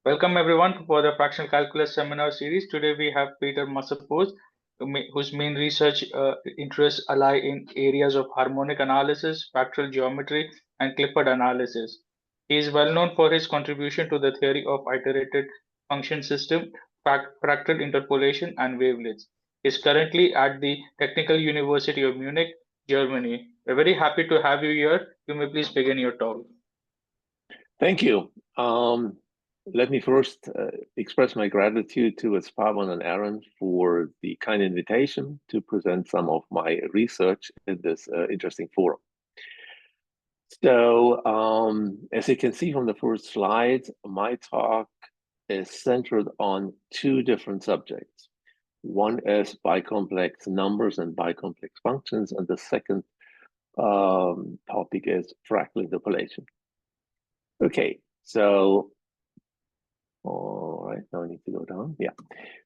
Welcome everyone for the fractional calculus seminar series. Today we have Peter Massopust, whose main research interests lie in areas of harmonic analysis, spectral geometry, and Clifford analysis. He is well known for his contribution to the theory of iterated function system, fractal interpolation, and wavelets. He is currently at the Technical University of Munich, Germany. We're very happy to have you here. You may please begin your talk. Thank you. Let me first express my gratitude to Pavan and Arran for the kind invitation to present some of my research in this interesting forum. So, as you can see from the first slide, my talk is centered on two different subjects. One is bicomplex numbers and bicomplex functions, and the second topic is fractal interpolation. Okay, so, all right, now I need to go down. Yeah,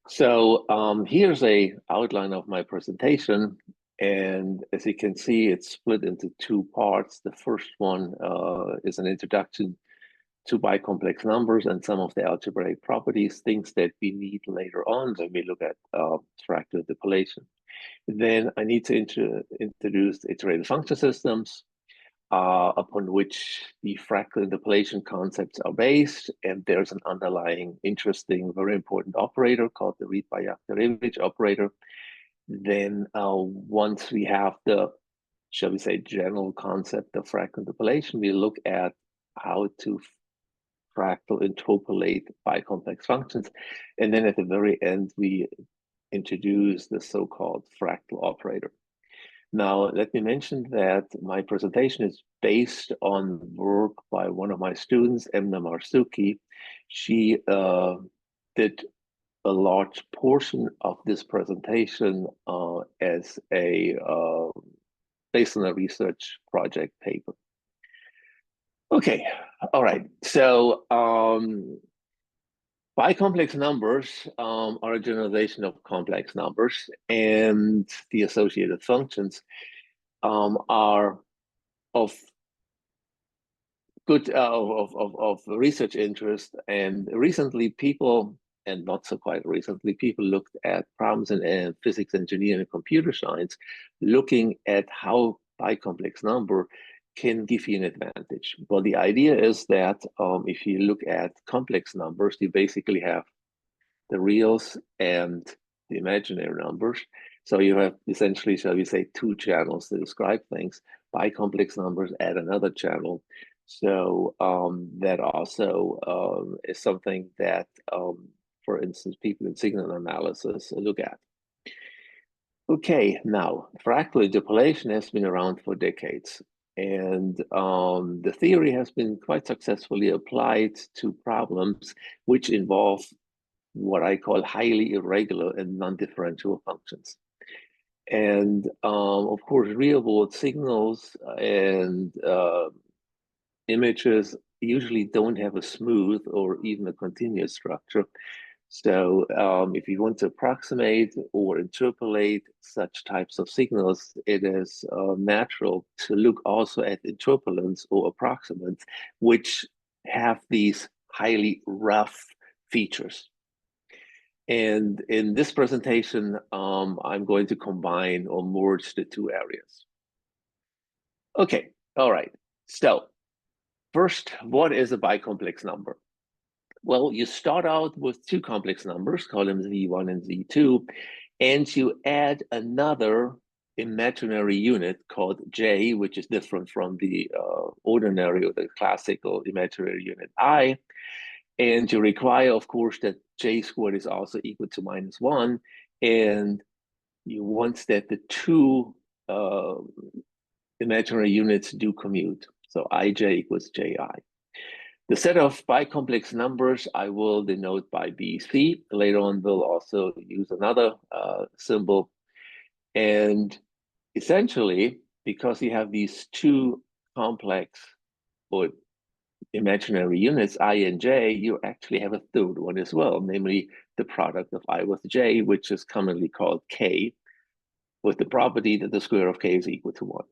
so here's a outline of my presentation. And as you can see, it's split into two parts. The first one is an introduction to bicomplex numbers and some of the algebraic properties, things that we need later on when we look at fractal interpolation. Then I need to introduce iterated function systems, upon which the fractal interpolation concepts are based. And there's an underlying, interesting, very important operator called the Bajraktarević operator. Then once we have the, shall we say, general concept of fractal interpolation, we look at how to fractal interpolate bicomplex functions. And then at the very end, we introduce the so-called fractal operator. Now, let me mention that my presentation is based on work by one of my students, Emna Marsuki. She did a large portion of this presentation as a based on a research project paper. Okay, all right. So bicomplex numbers are a generalization of complex numbers, and the associated functions are of good of research interest. And recently, people, and not so quite recently, people looked at problems in physics, engineering, and computer science, looking at how bicomplex number can give you an advantage. Well, the idea is that if you look at complex numbers, you basically have the reals and the imaginary numbers. So you have essentially, shall we say, two channels to describe things. Bicomplex numbers add another channel. So that also is something that, for instance, people in signal analysis look at. Okay, now, fractal interpolation has been around for decades. And the theory has been quite successfully applied to problems which involve what I call highly irregular and non-differentiable functions. And of course, real-world signals and images usually don't have a smooth or even a continuous structure. So if you want to approximate or interpolate such types of signals, it is natural to look also at interpolants or approximates, which have these highly rough features. And in this presentation, I'm going to combine or merge the two areas. Okay, all right. So first, what is a bicomplex number? Well, you start out with two complex numbers, call them Z1 and Z2, and you add another imaginary unit called J, which is different from the ordinary or the classical imaginary unit I. And you require, of course, that J squared is also equal to -1. And you want that the two imaginary units do commute. So Ij equals Ji. The set of bicomplex numbers I will denote by BC. Later on, we'll also use another symbol. And essentially, because you have these two complex or imaginary units, I and J, you actually have a third one as well, namely the product of I with J, which is commonly called K, with the property that the square of K is equal to 1.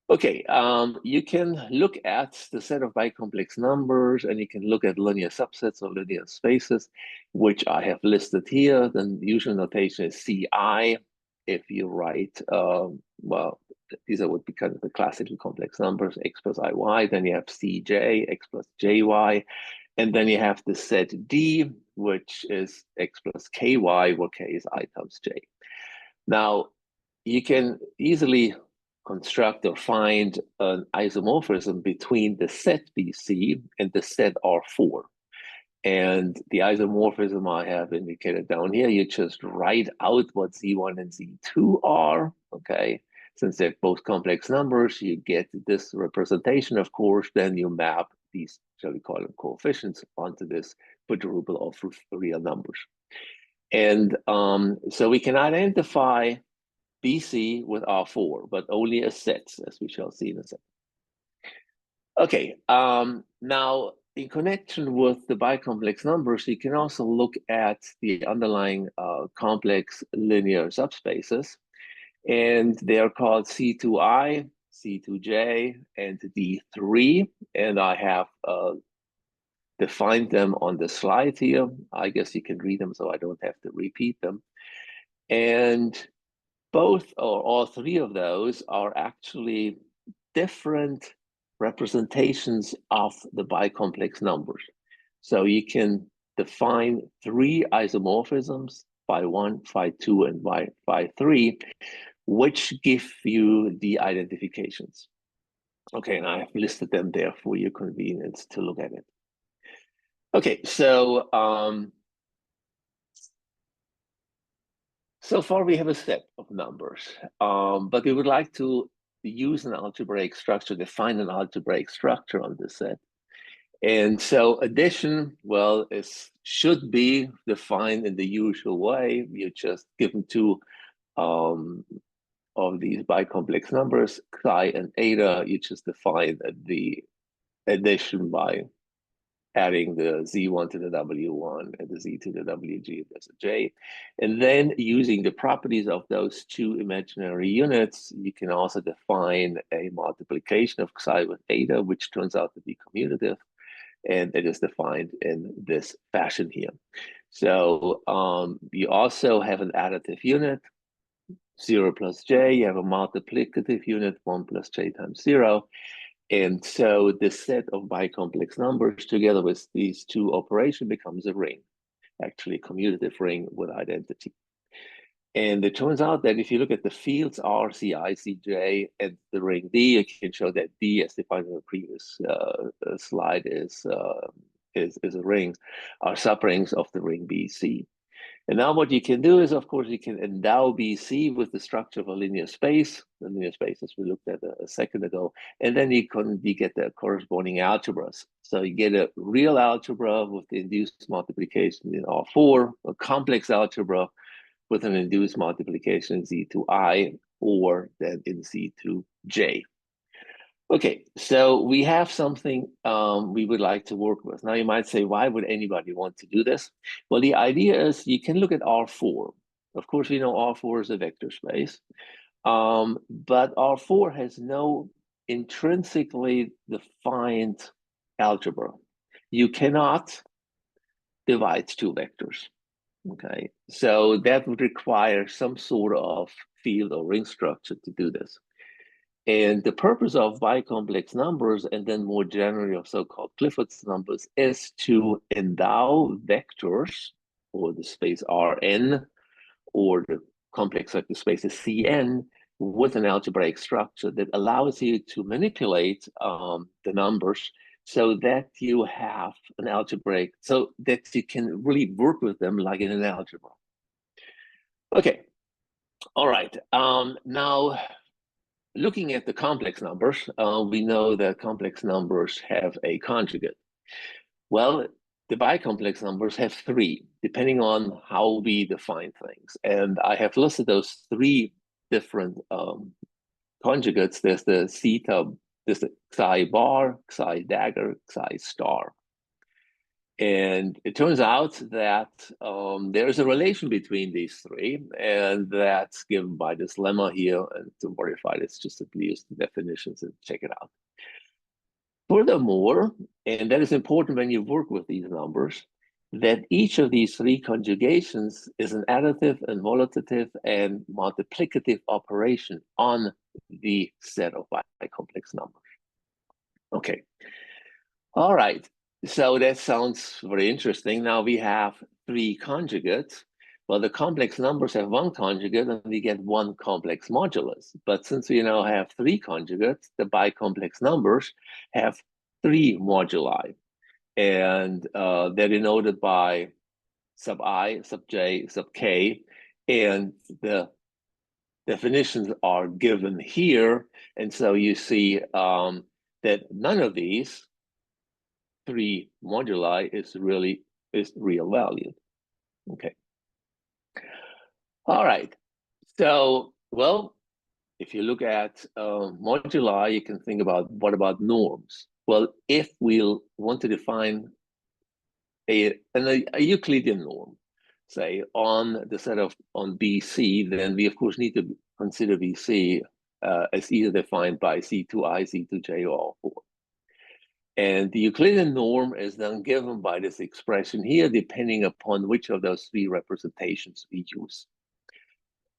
Okay, you can look at the set of bicomplex numbers, and you can look at linear subsets of linear spaces, which I have listed here. The usual notation is CI. If you write, well, these would be kind of the classical complex numbers, x plus iy. Then you have CJ, x plus jy. And then you have the set D, which is x plus ky, where k is I times j. Now, you can easily construct or find an isomorphism between the set BC and the set R4. And the isomorphism I have indicated down here, you just write out what Z1 and Z2 are, okay? Since they're both complex numbers, you get this representation, of course, then you map these, shall we call them coefficients, onto this quadruple of real numbers. And so we can identify BC with R4, but only as sets, as we shall see in a second. Okay, now in connection with the bicomplex numbers, you can also look at the underlying complex linear subspaces, and they are called C2I, C2J, and D3, and I have defined them on the slide here. I guess you can read them, so I don't have to repeat them. And both or all three of those are actually different representations of the bicomplex numbers. So you can define three isomorphisms, phi1, phi2, and phi3, which give you the identifications. Okay, and I have listed them there for your convenience to look at it. Okay, so so far we have a set of numbers, but we would like to use an algebraic structure, define an algebraic structure on this set. And so addition, well, should be defined in the usual way. You just given two of these bicomplex numbers, chi and eta, you just define the addition by adding the Z1 to the W1 and the Z to the WG if there's a J. And then using the properties of those two imaginary units, you can also define a multiplication of Xi with eta, which turns out to be commutative. And it is defined in this fashion here. So you also have an additive unit, 0 plus J. You have a multiplicative unit, 1 plus J times 0. And so the set of bicomplex numbers together with these two operations becomes a ring, actually a commutative ring with identity. And it turns out that if you look at the fields R, C, I, C, J, and the ring D, you can show that D, as defined in the previous slide, is a ring, are subrings of the ring BC. And now what you can do is, of course, you can endow BC with the structure of a linear space, the linear spaces we looked at a second ago, and then you get the corresponding algebras. So you get a real algebra with the induced multiplication in R4, a complex algebra with an induced multiplication in Z to I, or then in Z to J. Okay, so we have something we would like to work with. Now you might say, why would anybody want to do this? Well, the idea is you can look at R4. Of course, we know R4 is a vector space, but R4 has no intrinsically defined algebra. You cannot divide two vectors. Okay, so that would require some sort of field or ring structure to do this. And the purpose of bicomplex numbers, and then more generally of so-called Clifford's numbers, is to endow vectors, or the space Rn, or the complex vector spaces Cn, with an algebraic structure that allows you to manipulate the numbers so that you have an algebraic, so that you can really work with them like in an algebra. Okay, all right. Now, looking at the complex numbers, we know that complex numbers have a conjugate. Well, the bicomplex numbers have three, depending on how we define things. And I have listed those three different conjugates. There's the theta, there's the psi bar, psi dagger, psi star. And it turns out that there's a relation between these three, and that's given by this lemma here. And to verify it, it's just simply use the definitions and check it out. Furthermore, and that is important when you work with these numbers, that each of these three conjugations is an additive, involutive, and multiplicative operation on the set of bicomplex numbers. Okay. All right. So that sounds very interesting. Now we have three conjugates. Well, the complex numbers have one conjugate and we get one complex modulus. But since we now have three conjugates, the bicomplex numbers have three moduli. And they're denoted by sub I, sub J, sub K. And the definitions are given here. And so you see that none of these three moduli is real valued. Okay. All right. So, well, if you look at moduli, you can think about what about norms? Well, if we'll want to define a Euclidean norm, say on the set of on BC, then we of course need to consider BC as either defined by C2I, C2J, or all four. And the Euclidean norm is then given by this expression here, depending upon which of those three representations we use.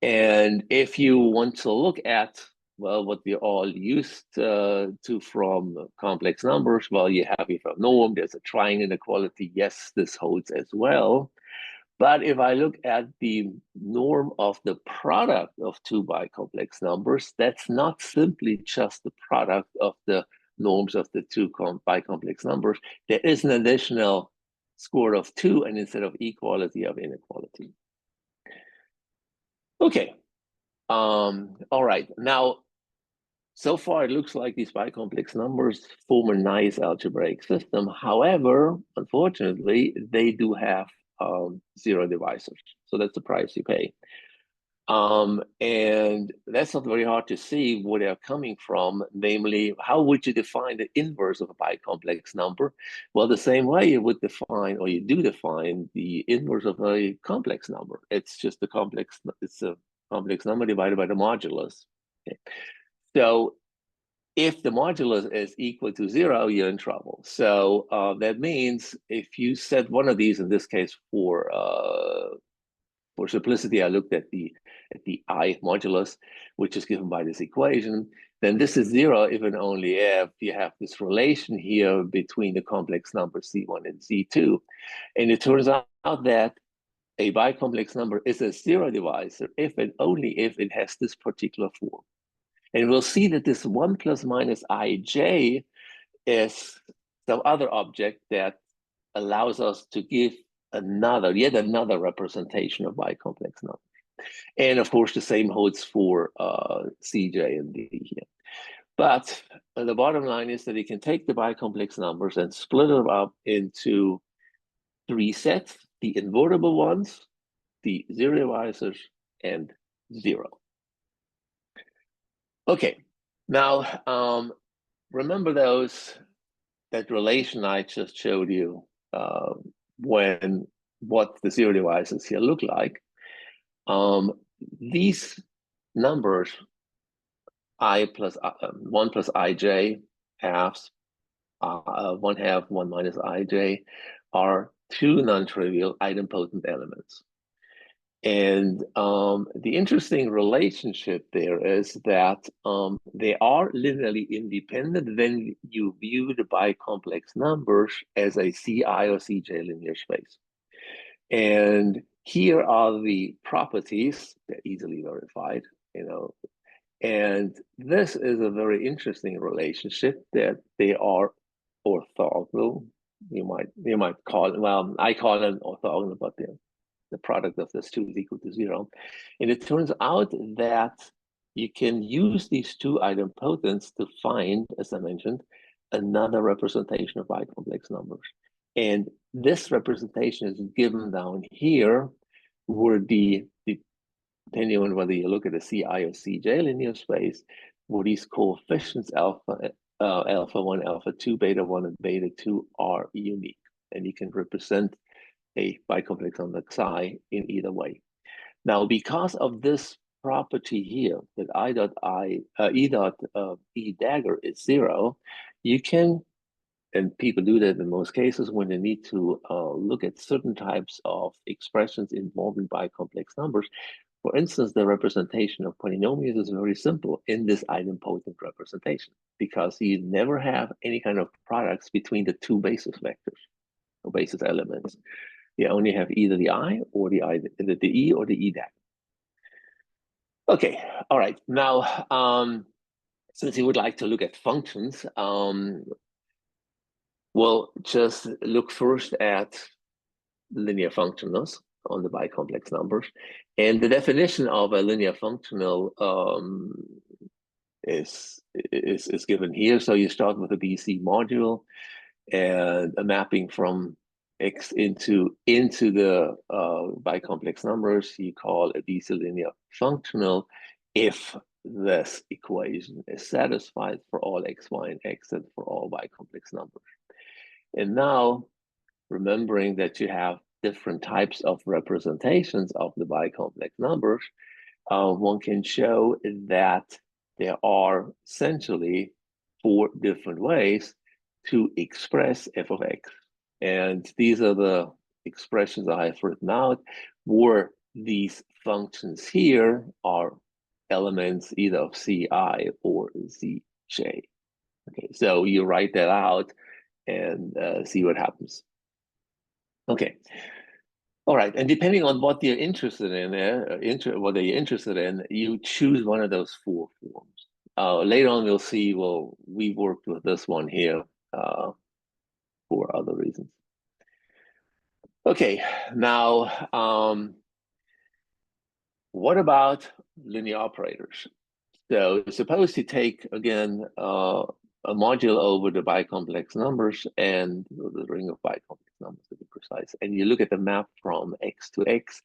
And if you want to look at, well, what we all used to from complex numbers, well, you have here a norm, there's a triangle inequality. Yes, this holds as well. But if I look at the norm of the product of two bicomplex numbers, that's not simply just the product of the norms of the two bicomplex numbers. There is an additional square root of 2, and instead of equality of inequality. Okay. All right. Now, so far it looks like these bicomplex numbers form a nice algebraic system. However, unfortunately, they do have zero divisors. So that's the price you pay. And that's not very hard to see where they're coming from. Namely, how would you define the inverse of a bicomplex number? Well, the same way you would define, or you do define, the inverse of a complex number. It's just a complex number divided by the modulus. Okay. So if the modulus is equal to 0, you're in trouble. So that means if you set one of these, in this case for simplicity, I looked at the I modulus, which is given by this equation, then this is 0 if and only if you have this relation here between the complex numbers C1 and C2. And it turns out that a bicomplex number is a zero divisor if and only if it has this particular form. And we'll see that this 1 plus minus ij is some other object that allows us to give yet another representation of bicomplex numbers. And of course, the same holds for Cj and D here. But the bottom line is that you can take the bicomplex numbers and split them up into three sets: the invertible ones, the zero divisors, and 0. Okay, now remember that relation I just showed you what the zero divisors here look like. These numbers, I plus 1 plus ij halves, 1 half, 1 minus ij, are two non-trivial idempotent elements. And the interesting relationship there is that they are linearly independent when you view the bicomplex numbers as a Ci or Cj linear space. And here are the properties that are easily verified, and this is a very interesting relationship that they are orthogonal. You might call it, well, I call it orthogonal, but the product of those two is equal to 0. And it turns out that you can use these two idempotents to find, as I mentioned, another representation of bicomplex numbers. And this representation is given down here, where depending on whether you look at the Ci or Cj linear space, where these coefficients alpha 1, alpha 2, beta 1, and beta 2 are unique. and you can represent a bicomplex number xi in either way. Now, because of this property here, that e dagger is 0, you can, and people do that in most cases when they need to look at certain types of expressions involving bicomplex numbers. For instance, the representation of polynomials is very simple in this idempotent representation, because you never have any kind of products between the two basis vectors or basis elements. You only have either the I or the E or the E dagger. Okay, all right. Now, since you would like to look at functions, we'll just look first at linear functionals on the bicomplex numbers. And the definition of a linear functional is given here. So you start with a BC module and a mapping from X into the bicomplex numbers. You call a BC linear functional if this equation is satisfied for all x, y, and x, and for all bicomplex numbers. And now, remembering that you have different types of representations of the bicomplex numbers, one can show that there are essentially 4 different ways to express f of x. And these are the expressions I have written out, where these functions here are elements either of ci or zj. Okay, so you write that out and see what happens. Okay. All right, and depending on what you're interested in, what you're interested in, you choose one of those 4 forms. Later on, we'll see. Well, we worked with this one here for other reasons. Okay, now, what about linear operators? So suppose you take again a module over the bicomplex numbers and the ring of bicomplex numbers to be precise, and you look at the map from x to x.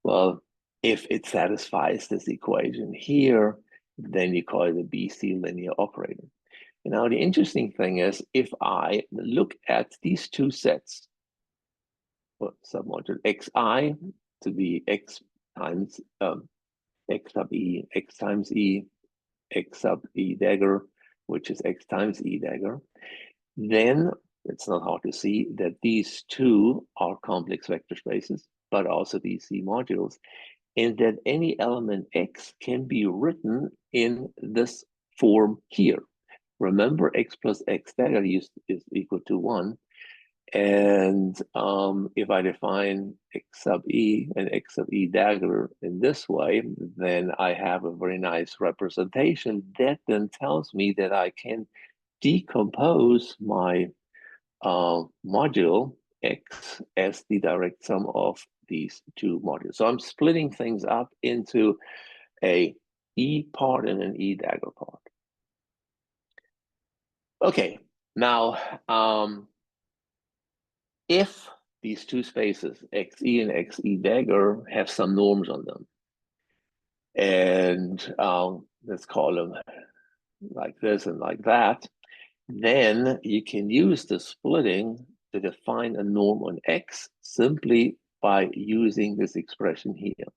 Well, if it satisfies this equation here, then you call it a BC linear operator. And now the interesting thing is, if I look at these 2 sets, submodule xi to be x times x sub e, x times e, x sub e dagger, which is x times e dagger, then it's not hard to see that these 2 are complex vector spaces, but also BC modules, and that any element x can be written in this form here. Remember, x plus x dagger is equal to 1. And if I define x sub e and x sub e dagger in this way, then I have a very nice representation that then tells me that I can decompose my module x as the direct sum of these 2 modules. So I'm splitting things up into a e part and an e dagger part. Okay, now, if these 2 spaces, xe and xe dagger, have some norms on them, and let's call them like this and like that, then you can use the splitting to define a norm on x simply by using this expression here.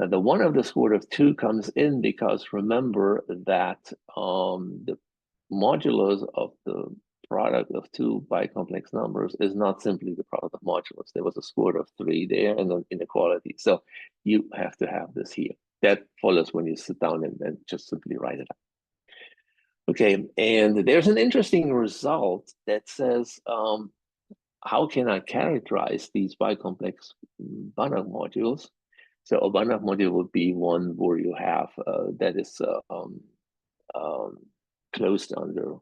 Now, the 1 of the square root of 2 comes in because remember that the modulus of the product of 2 bicomplex numbers is not simply the product of modulus. There was a square root of 3 there and an inequality. So you have to have this here. That follows when you sit down and just simply write it out. Okay, and there's an interesting result that says, how can I characterize these bicomplex Banach modules? So a Banach module would be one where you have that is closed under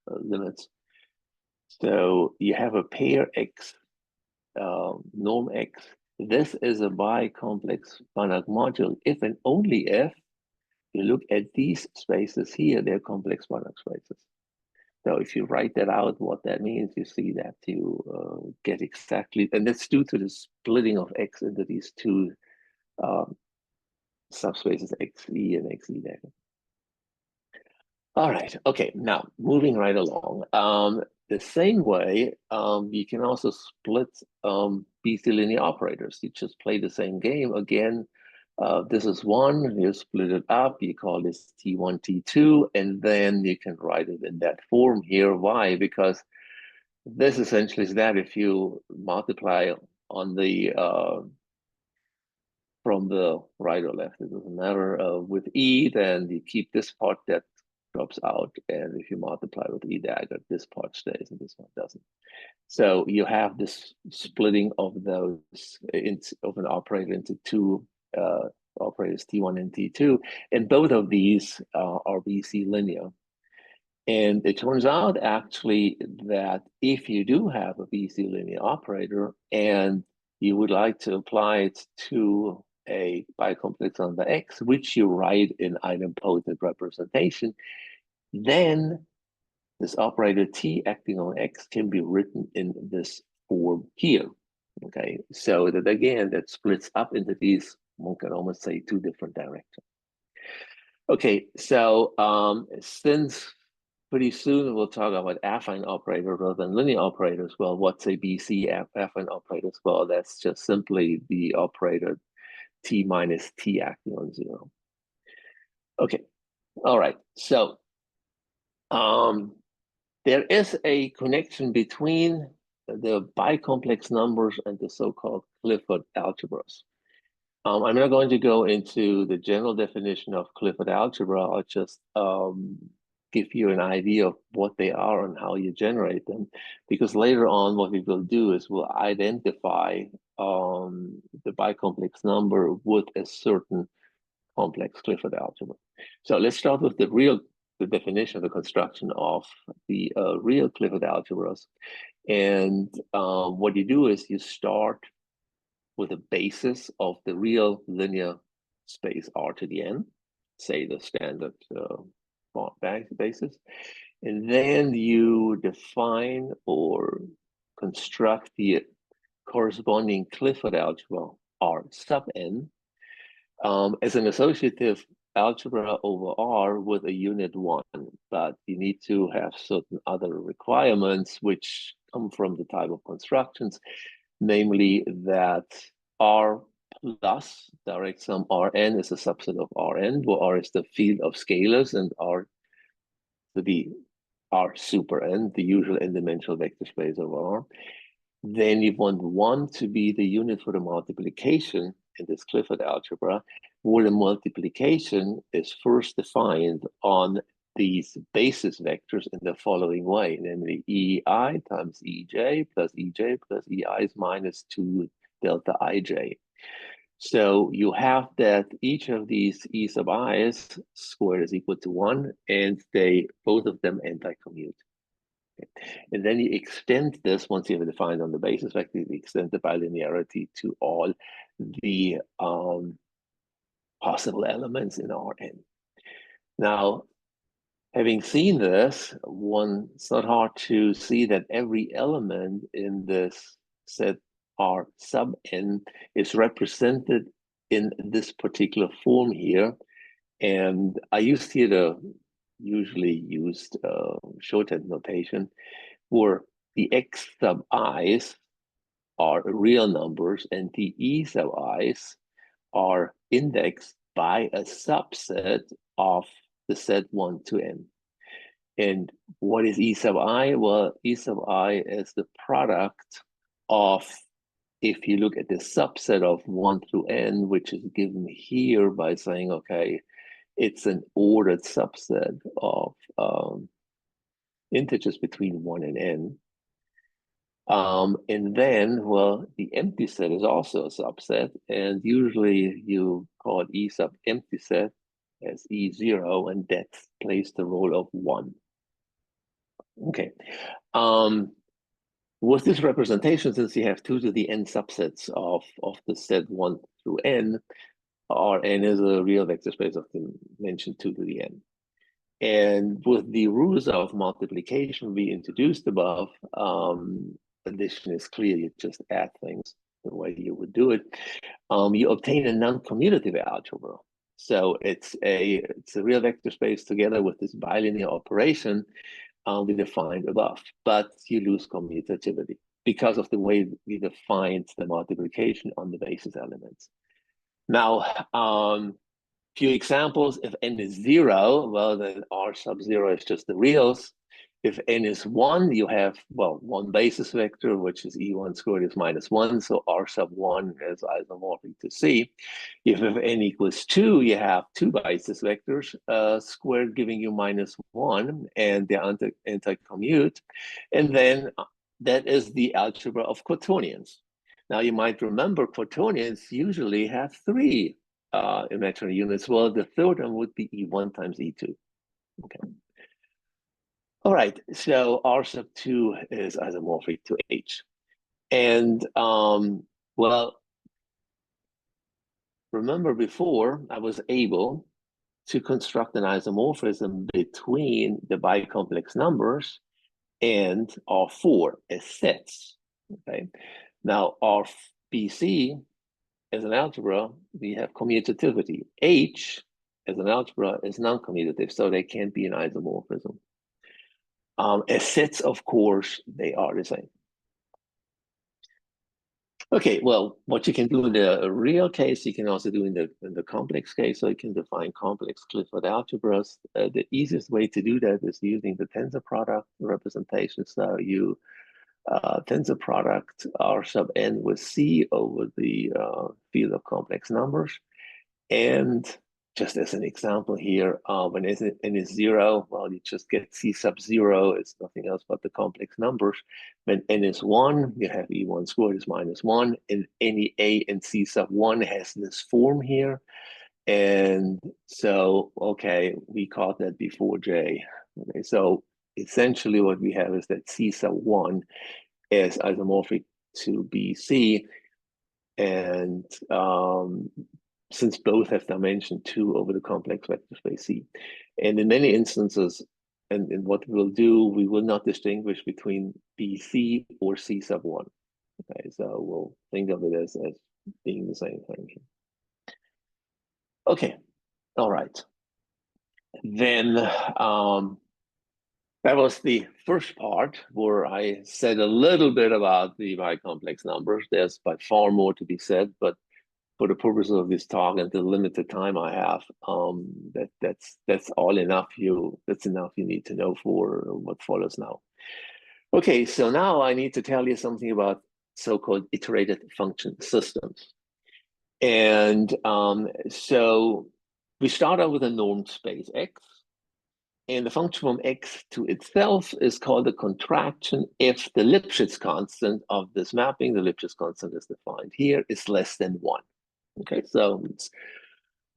limits. So you have a pair x, norm x. This is a bicomplex Banach module if and only if you look at these spaces here, they're complex Banach spaces. So if you write that out, what that means, you see that you get exactly, and that's due to the splitting of x into these 2 subspaces xe and xe dagger. All right, okay, now moving right along. the same way, you can also split BC linear operators. You just play the same game again. This is one, you split it up, you call this T1, T2, and then you can write it in that form here. Why? Because this essentially is that if you multiply on the from the right or left, it doesn't matter, with E, then you keep this part that drops out, and if you multiply with E dagger, this part stays and this one doesn't. So you have this splitting of those of an operator into two operators, T1 and T2, and both of these are BC linear. And it turns out actually that if you do have a BC linear operator and you would like to apply it to a bicomplex on the X, which you write in idempotent representation, then this operator T acting on X can be written in this form here. Okay, so that again, that splits up into these, one can almost say, two different directions. Okay, so since pretty soon we'll talk about affine operator rather than linear operators. Well, what's a BC affine operators? Well, that's just simply the operator T minus T acting on 0. Okay, all right, so there is a connection between the bicomplex numbers and the so-called Clifford algebras. I'm not going to go into the general definition of Clifford algebra. I'll just give you an idea of what they are and how you generate them, because later on what we will do is we'll identify the bicomplex number with a certain complex Clifford algebra. So let's start with the definition, the construction of the real Clifford algebras. And what you do is you start with a basis of the real linear space R to the n, say the standard basis. And then you define or construct the corresponding Clifford algebra R sub n as an associative algebra over R with a unit 1, but you need to have certain other requirements which come from the type of constructions, namely that R plus direct sum Rn is a subset of Rn, where R is the field of scalars and R to be R super n, the usual n-dimensional vector space of R. Then you want 1 to be the unit for the multiplication in this Clifford algebra, where the multiplication is first defined on these basis vectors in the following way, namely EI times EJ plus EJ plus EI is minus 2 delta IJ. So you have that each of these E sub i's squared is equal to 1, and they both of them anti-commute. And then you extend this, once you have defined on the basis vector, you extend the bilinearity to all the possible elements in Rn. Now, having seen this, it's not hard to see that every element in this set R sub n is represented in this particular form here. And I used here the usually used shorthand notation, where the X sub i's are real numbers and the E sub i's are indexed by a subset of the set 1 to n. And what is E sub I? Well, E sub I is the product of, if you look at the subset of 1 through n, which is given here by saying, okay, it's an ordered subset of integers between 1 and n. And then, well, the empty set is also a subset, and usually you call it E sub empty set as E0, and that plays the role of 1. Okay. With this representation, since you have 2 to the n subsets of the set 1 through n, Rn is a real vector space of dimension 2 to the n. And with the rules of multiplication we introduced above, addition is clear, you just add things the way you would do it. You obtain a non-commutative algebra. So it's a real vector space together with this bilinear operation, we defined above, but you lose commutativity because of the way we defined the multiplication on the basis elements. Now, few examples. If n is 0, well, then R sub 0 is just the reals. If n is 1, you have, well, one basis vector, which is E1 squared is -1, so R sub 1 is isomorphic to C. If n equals 2, you have two basis vectors squared giving you -1, and they anti-commute. And then that is the algebra of quaternions. Now, you might remember quaternions usually have three imaginary units. Well, the third one would be E1 times E2. Okay. All right, so R sub 2 is isomorphic to H. And well, remember before I was able to construct an isomorphism between the bicomplex numbers and R4 as sets. Okay. Now, RBC as an algebra, we have commutativity. H as an algebra is non-commutative, so they can't be an isomorphism. As sets, of course, they are the same. Okay, well, what you can do in the real case, you can also do in the complex case. So you can define complex Clifford algebras. The easiest way to do that is using the tensor product representation. So you tensor product R sub n with C over the field of complex numbers. And just as an example here, when n is 0, well, you just get C sub 0. It's nothing else but the complex numbers. When n is 1, you have E1 squared is -1. And any A and C sub 1 has this form here. And so, okay, we called that before J. Okay, so essentially what we have is that C sub 1 is isomorphic to BC. And since both have dimension 2 over the complex vector space C. And in many instances, and in what we'll do, we will not distinguish between BC or C sub 1. Okay, so we'll think of it as being the same thing. Okay, all right. Then that was the first part where I said a little bit about the bicomplex numbers. There's by far more to be said, but for the purposes of this talk and the limited time I have, that's all enough. That's enough you need to know for what follows now. Okay, so now I need to tell you something about so-called iterated function systems. And so we start out with a normed space X, and the function from X to itself is called a contraction if the Lipschitz constant of this mapping, the Lipschitz constant is defined here, is less than 1. Okay, so it's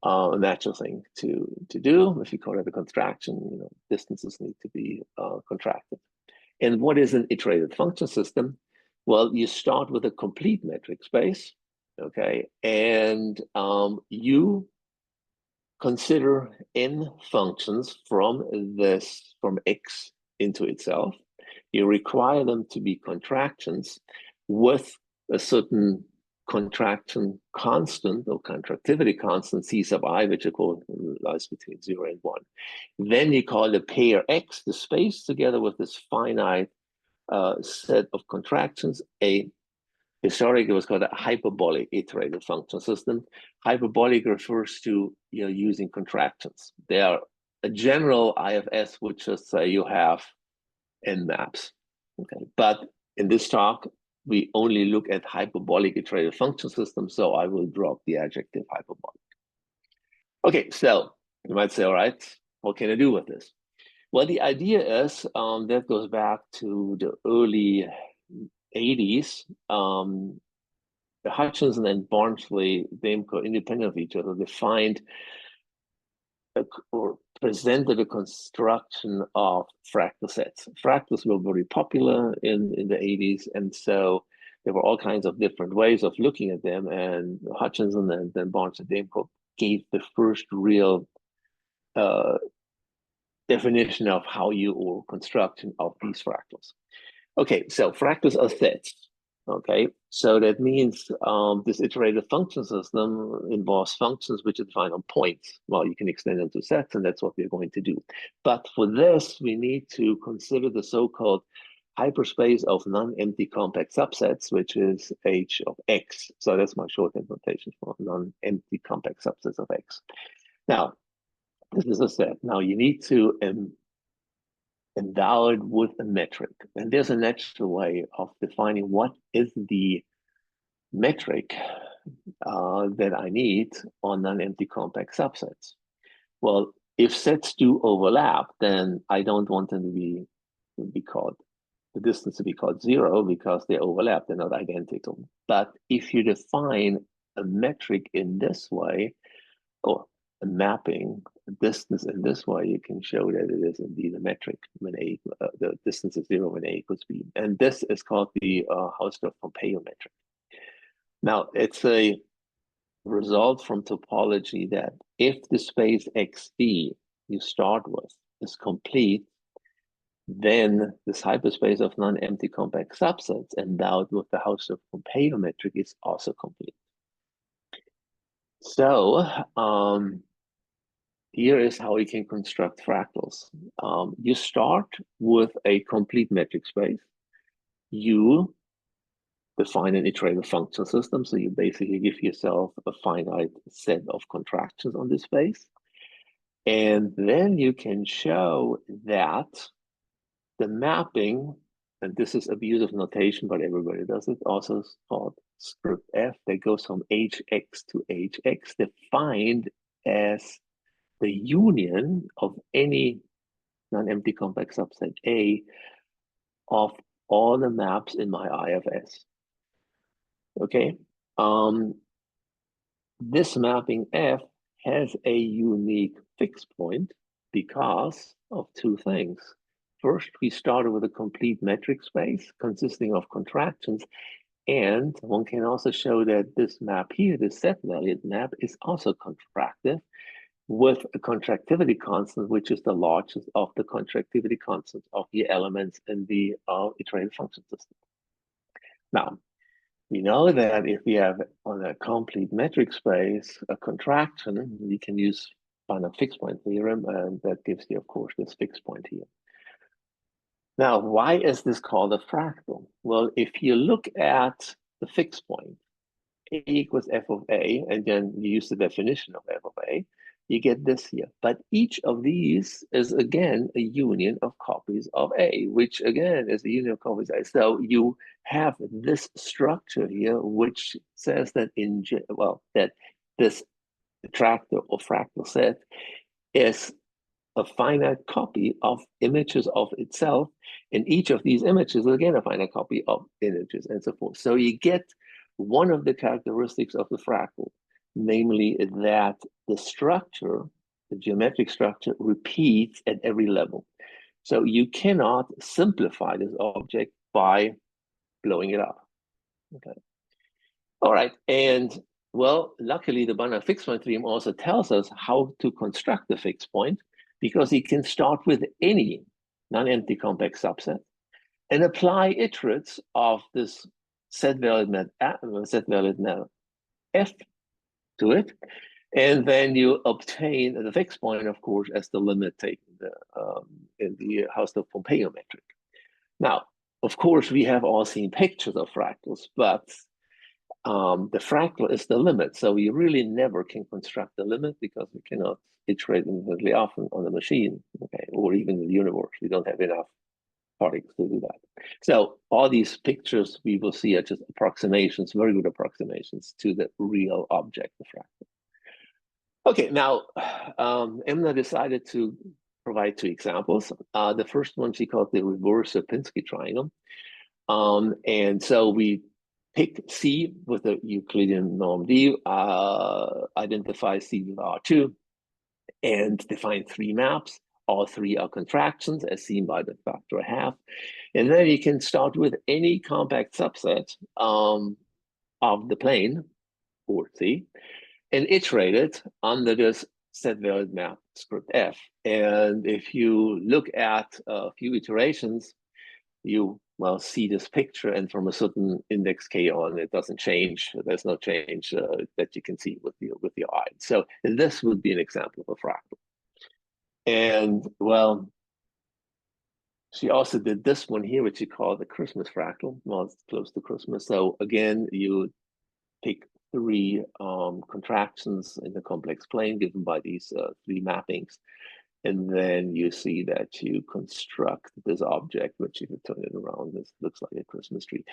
a natural thing to do. If you call it a contraction, distances need to be contracted. And what is an iterated function system? Well, you start with a complete metric space, okay, and you consider n functions from X into itself. You require them to be contractions with a certain contraction constant or contractivity constant C sub I, which lies between 0 and 1. Then you call the pair X, the space, together with this finite set of contractions, historically it was called a hyperbolic iterated function system. Hyperbolic refers to using contractions. They are a general IFS would just say you have n maps. Okay, but in this talk, we only look at hyperbolic iterated function systems, so I will drop the adjective hyperbolic. Okay, so you might say, all right, what can I do with this? Well, the idea is that goes back to the early 80s. The Hutchinson and Barnsley, independent of each other, defined or presented a construction of fractal sets. Fractals were very popular in the 80s, and so there were all kinds of different ways of looking at them, and Hutchinson and then Barnes and Damco gave the first real definition of how you or construction of these fractals. Okay, so fractals are sets. Okay, so that means this iterated function system involves functions which are defined on points. Well, you can extend them to sets, and that's what we're going to do. But for this, we need to consider the so-called hyperspace of non-empty compact subsets, which is H of X. So that's my shorthand notation for non-empty compact subsets of X. Now, this is a set. Now you need to endow it with a metric. And there's a natural way of defining what is the metric that I need on non-empty compact subsets. Well, if sets do overlap, then I don't want them to be called, the distance to be called 0 because they overlap, they're not identical. But if you define a metric in this way, or a mapping a distance in this way, you can show that it is indeed a metric when the distance is 0 when a equals b. And this is called the Hausdorff-Pompeo metric. Now, it's a result from topology that if the space XD you start with is complete, then this hyperspace of non-empty compact subsets endowed with the Hausdorff-Pompeo metric is also complete. So here is how we can construct fractals. You start with a complete metric space. You define an iterative function system. So you basically give yourself a finite set of contractions on this space. And then you can show that the mapping, and this is abusive notation, but everybody does it, also is called script F, that goes from HX to HX, defined as the union of any non-empty compact subset A of all the maps in my IFS. Okay, this mapping F has a unique fixed point because of two things. First, we started with a complete metric space consisting of contractions, and one can also show that this map here, this set-valued map, is also contractive with a contractivity constant, which is the largest of the contractivity constants of the elements in the iterative function system. Now, we know that if we have on a complete metric space a contraction, we can use finite fixed point theorem, and that gives you, of course, this fixed point here. Now, why is this called a fractal? Well, if you look at the fixed point, A equals f of A, and then you use the definition of f of A, you get this here. But each of these is, again, a union of copies of A, which, again, is the union of copies of A. So you have this structure here, which says that that this attractor or fractal set is a finite copy of images of itself, and each of these images is, again, a finite copy of images, and so forth. So you get one of the characteristics of the fractal, namely that the structure, the geometric structure, repeats at every level. So you cannot simplify this object by blowing it up. Okay. All right. And well, luckily, the Banach fixed point theorem also tells us how to construct the fixed point, because you can start with any non-empty compact subset and apply iterates of this set-valued map F to it, and then you obtain the fixed point, of course, as the limit taken in the Hausdorff-Pompeo metric. Now, of course, we have all seen pictures of fractals, but the fractal is the limit. So we really never can construct the limit because we cannot iterate infinitely often on the machine, okay, or even in the universe. We don't have enough particles to do that. So all these pictures we will see are just approximations, very good approximations to the real object, the fractal. Okay, now Emna decided to provide two examples. The first one she called the reverse Sierpinski triangle. And so we pick C with the Euclidean norm D, identify C with R2, and define three maps. All three are contractions, as seen by the factor of half. And then you can start with any compact subset of the plane, or C, and iterate it under this set-valued map script F. And if you look at a few iterations, you well, see this picture, and from a certain index k on, it doesn't change. There's no change that you can see with your eye. So this would be an example of a fractal. And well, she also did this one here, which she called the Christmas fractal. Well, it's close to Christmas. So again, you pick three contractions in the complex plane given by these three mappings. And then you see that you construct this object, which if you turn it around, this looks like a Christmas tree.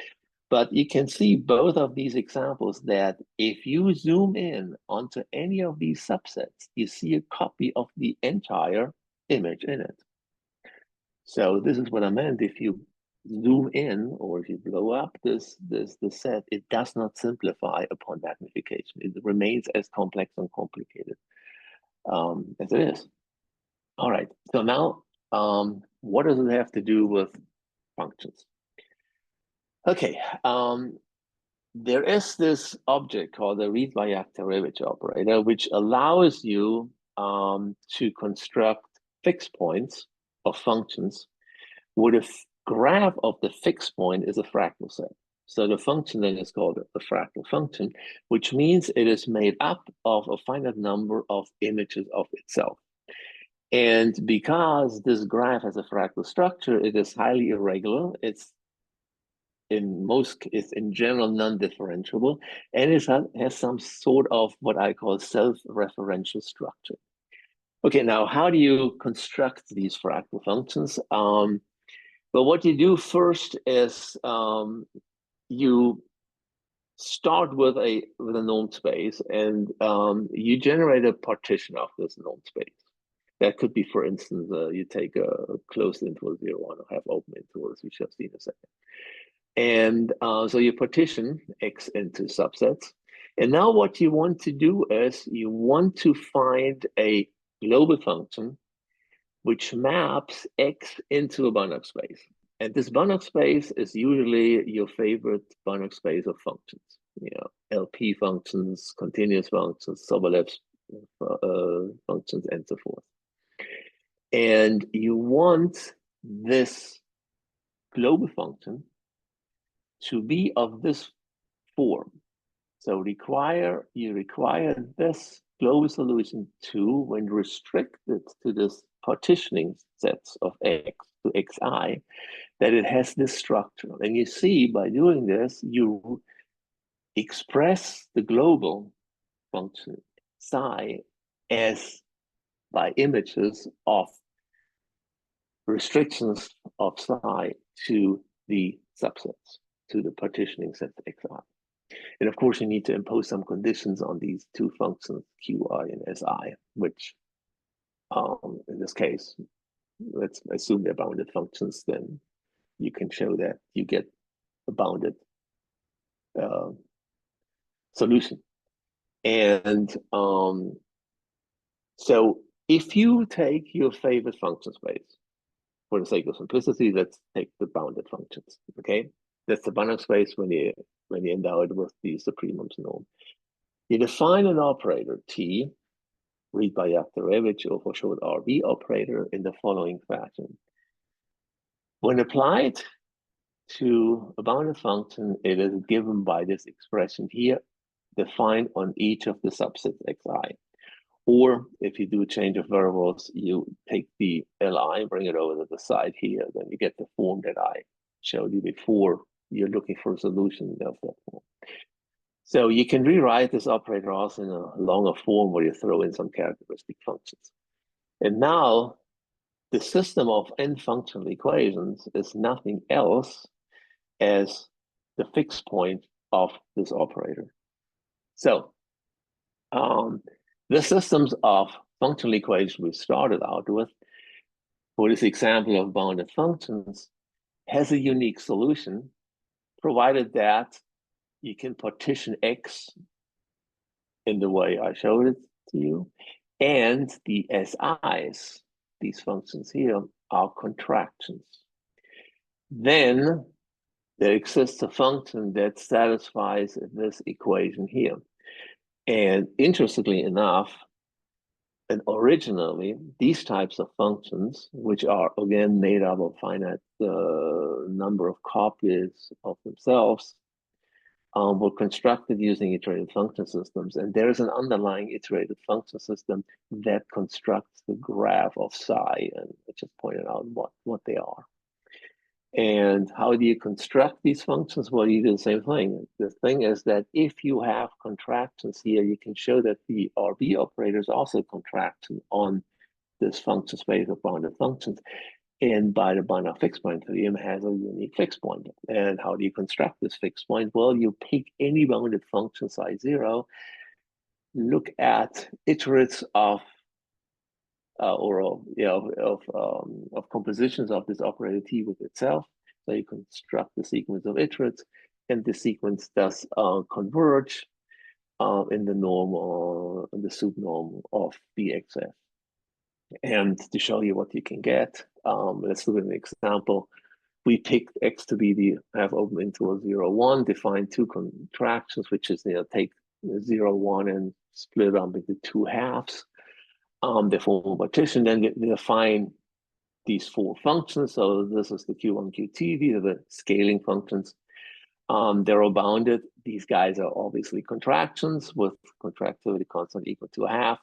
But you can see both of these examples that if you zoom in onto any of these subsets, you see a copy of the entire image in it. So this is what I meant. If you zoom in or if you blow up this set, it does not simplify upon magnification. It remains as complex and complicated as it is. All right, so now what does it have to do with functions? Okay, there is this object called the Bajraktarević operator, which allows you to construct fixed points of functions where the graph of the fixed point is a fractal set. So the function then is called a fractal function, which means it is made up of a finite number of images of itself. And because this graph has a fractal structure, it is highly irregular. It's in general non-differentiable, and it has some sort of what I call self-referential structure. Okay, now how do you construct these fractal functions? Well, what you do first is you start with a known space, and you generate a partition of this known space. That could be, for instance, you take a closed interval 0, 1, or have open intervals, we shall see in a second. And so you partition X into subsets. And now what you want to do is you want to find a global function which maps X into a Banach space. And this Banach space is usually your favorite Banach space of functions. You know, LP functions, continuous functions, Sobolev functions, and so forth. And you want this global function to be of this form. So you require this global solution to, when restricted to this partitioning sets of X to Xi, that it has this structure. And you see, by doing this, you express the global function psi as by images of restrictions of psi to the subsets, to the partitioning set Xi. And of course, you need to impose some conditions on these two functions, Qi and Si, which in this case, let's assume they're bounded functions, then you can show that you get a bounded solution. And so if you take your favorite function space, for the sake of simplicity, let's take the bounded functions, okay? That's the Banach space when you endow it with the supremum norm. You define an operator T, read by Bajraktarević, or for short RB operator, in the following fashion. When applied to a bounded function, it is given by this expression here, defined on each of the subsets Xi. Or if you do a change of variables, you take the Li, bring it over to the side here, then you get the form that I showed you before. You're looking for a solution of that form. So you can rewrite this operator also in a longer form where you throw in some characteristic functions. And now the system of n functional equations is nothing else as the fixed point of this operator. So the systems of functional equations we started out with, for this example of bounded functions, has a unique solution, provided that you can partition X in the way I showed it to you, and the SIs, these functions here, are contractions. Then there exists a function that satisfies this equation here. And interestingly enough, And originally, these types of functions, which are again made up of finite number of copies of themselves, were constructed using iterated function systems. And there is an underlying iterated function system that constructs the graph of psi. And I just pointed out what they are. And how do you construct these functions? Well, you do the same thing. The thing is that if you have contractions here, you can show that the RB operator is also contraction on this function space of bounded functions. And by the Banach fixed point theorem has a unique fixed point. And how do you construct this fixed point? Well, you pick any bounded function psi 0, look at iterates of compositions of this operator T with itself. So you construct the sequence of iterates, and the sequence does converge in the norm or the subnorm of BXF. And to show you what you can get, let's look at an example. We picked X to be the have open interval 0, 1, define two contractions, which is take 0, 1 and split them into two halves. They form a partition, then they define these four functions. So this is the Q1, Qt, these are the scaling functions. They're all bounded. These guys are obviously contractions with contractility constant equal to a half.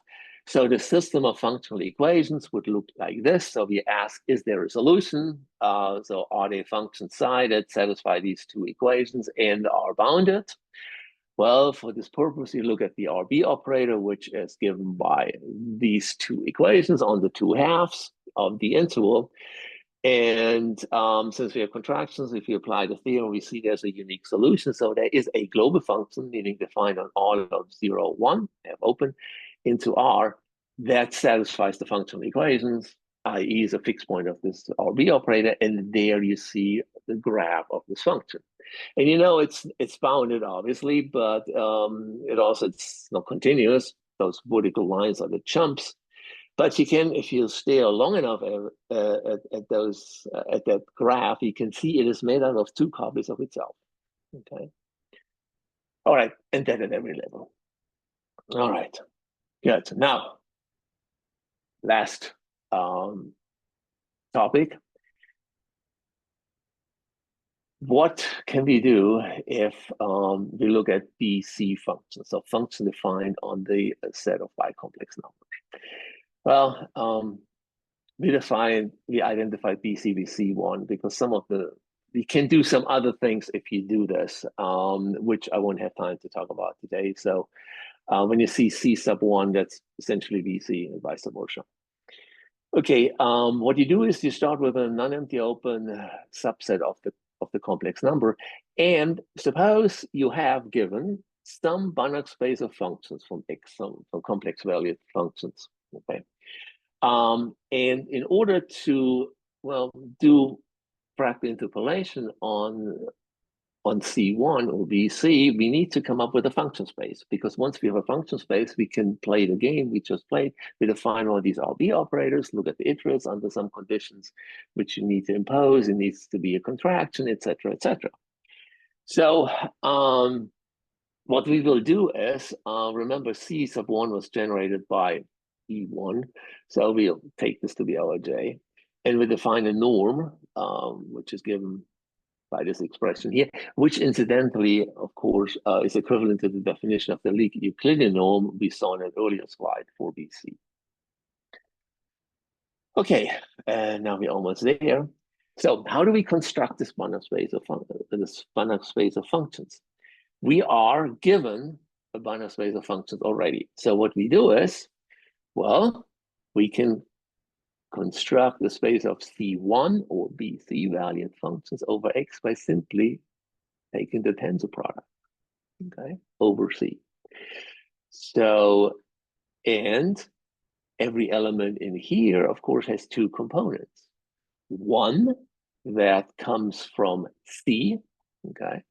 So the system of functional equations would look like this. So we ask, is there a solution? So are they function psi that satisfy these two equations and are bounded? Well, for this purpose, you look at the RB operator, which is given by these two equations on the two halves of the interval. And since we have contractions, if you apply the theorem, we see there's a unique solution. So there is a global function, meaning defined on all of 0, 1, have open, into R, that satisfies the functional equations, i.e. is a fixed point of this RB operator. And there you see the graph of this function. And it's bounded, obviously, but it's not continuous. Those vertical lines are the chumps. But you can, if you stare long enough at that graph, you can see it is made out of two copies of itself. Okay. All right, and that at every level. All right, good. Now, last topic. What can we do if we look at BC functions, so function defined on the set of bicomplex numbers? Well, we identified BC1 because we can do some other things if you do this, which I won't have time to talk about today. So when you see C sub 1, that's essentially BC and vice versa. Okay, what you do is you start with a non-empty open subset of the complex number, and suppose you have given some Banach space of functions from X, from complex valued functions. Okay, and in order to do fractal interpolation on C1 or BC, we need to come up with a function space, because once we have a function space, we can play the game we just played. We define all these RB operators, look at the iterates under some conditions which you need to impose. It needs to be a contraction, etc., etc. So what we will do is, remember C sub 1 was generated by E1. So we'll take this to be our J, and we define a norm, which is given by this expression here, which incidentally, of course, is equivalent to the definition of the Euclidean norm we saw in an earlier slide for BC. Okay, now we're almost there. So how do we construct this Banach space of functions? We are given a Banach space of functions already. So what we do is, well, we can construct the space of C1 or BC valued functions over X by simply taking the tensor product, okay, over C. So, and every element in here, of course, has two components. One that comes from C, okay,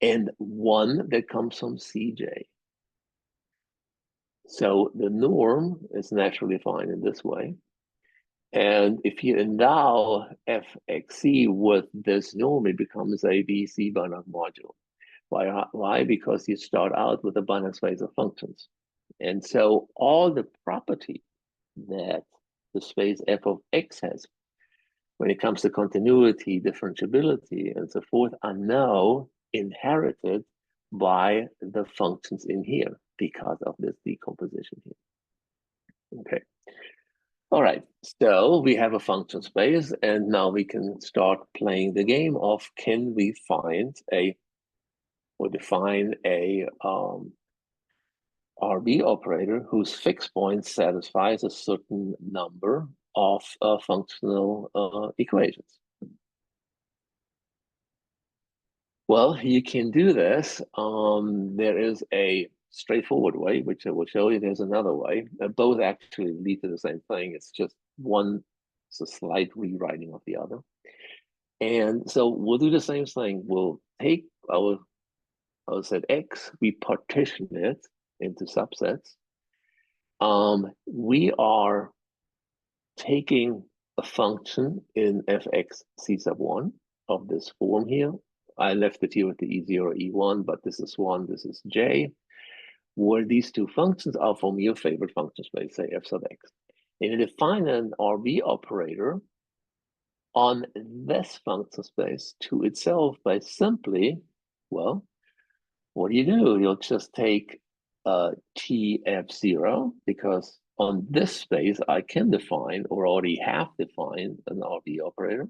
and one that comes from CJ. So the norm is naturally defined in this way. And if you endow fxc with this norm, it becomes a BC Banach module. Why? Because you start out with a Banach space of functions. And so all the properties that the space f of x has when it comes to continuity, differentiability, and so forth are now inherited by the functions in here because of this decomposition here. Okay. All right, so we have a function space, and now we can start playing the game of can we find or define a RB operator whose fixed point satisfies a certain number of functional equations. Well, you can do this. There is a straightforward way, which I will show you. There's another way. Both actually lead to the same thing. It's just one, it's a slight rewriting of the other. And so we'll do the same thing. We'll take our set X, we partition it into subsets. We are taking a function in fx c sub 1 of this form here. I left it here with the E0, E1, but this is 1, this is J, where these two functions are from your favorite function space, say f sub x. And you define an RB operator on this function space to itself by simply, well, what do? You'll just take TF0, because on this space I can define or already have defined an RB operator.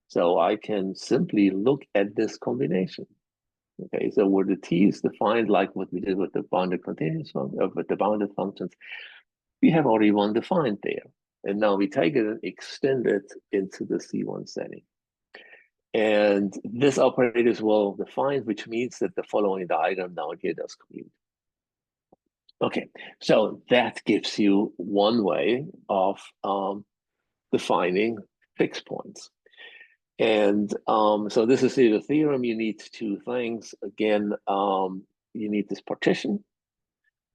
So I can simply look at this combination. Okay, so where the T is defined like what we did with the bounded continuous function, with the bounded functions, we have already one defined there. And now we take it and extend it into the C1 setting. And this operator is well defined, which means that the following diagram down here does commute. Okay, so that gives you one way of defining fixed points. And so this is the theorem. You need two things. Again, you need this partition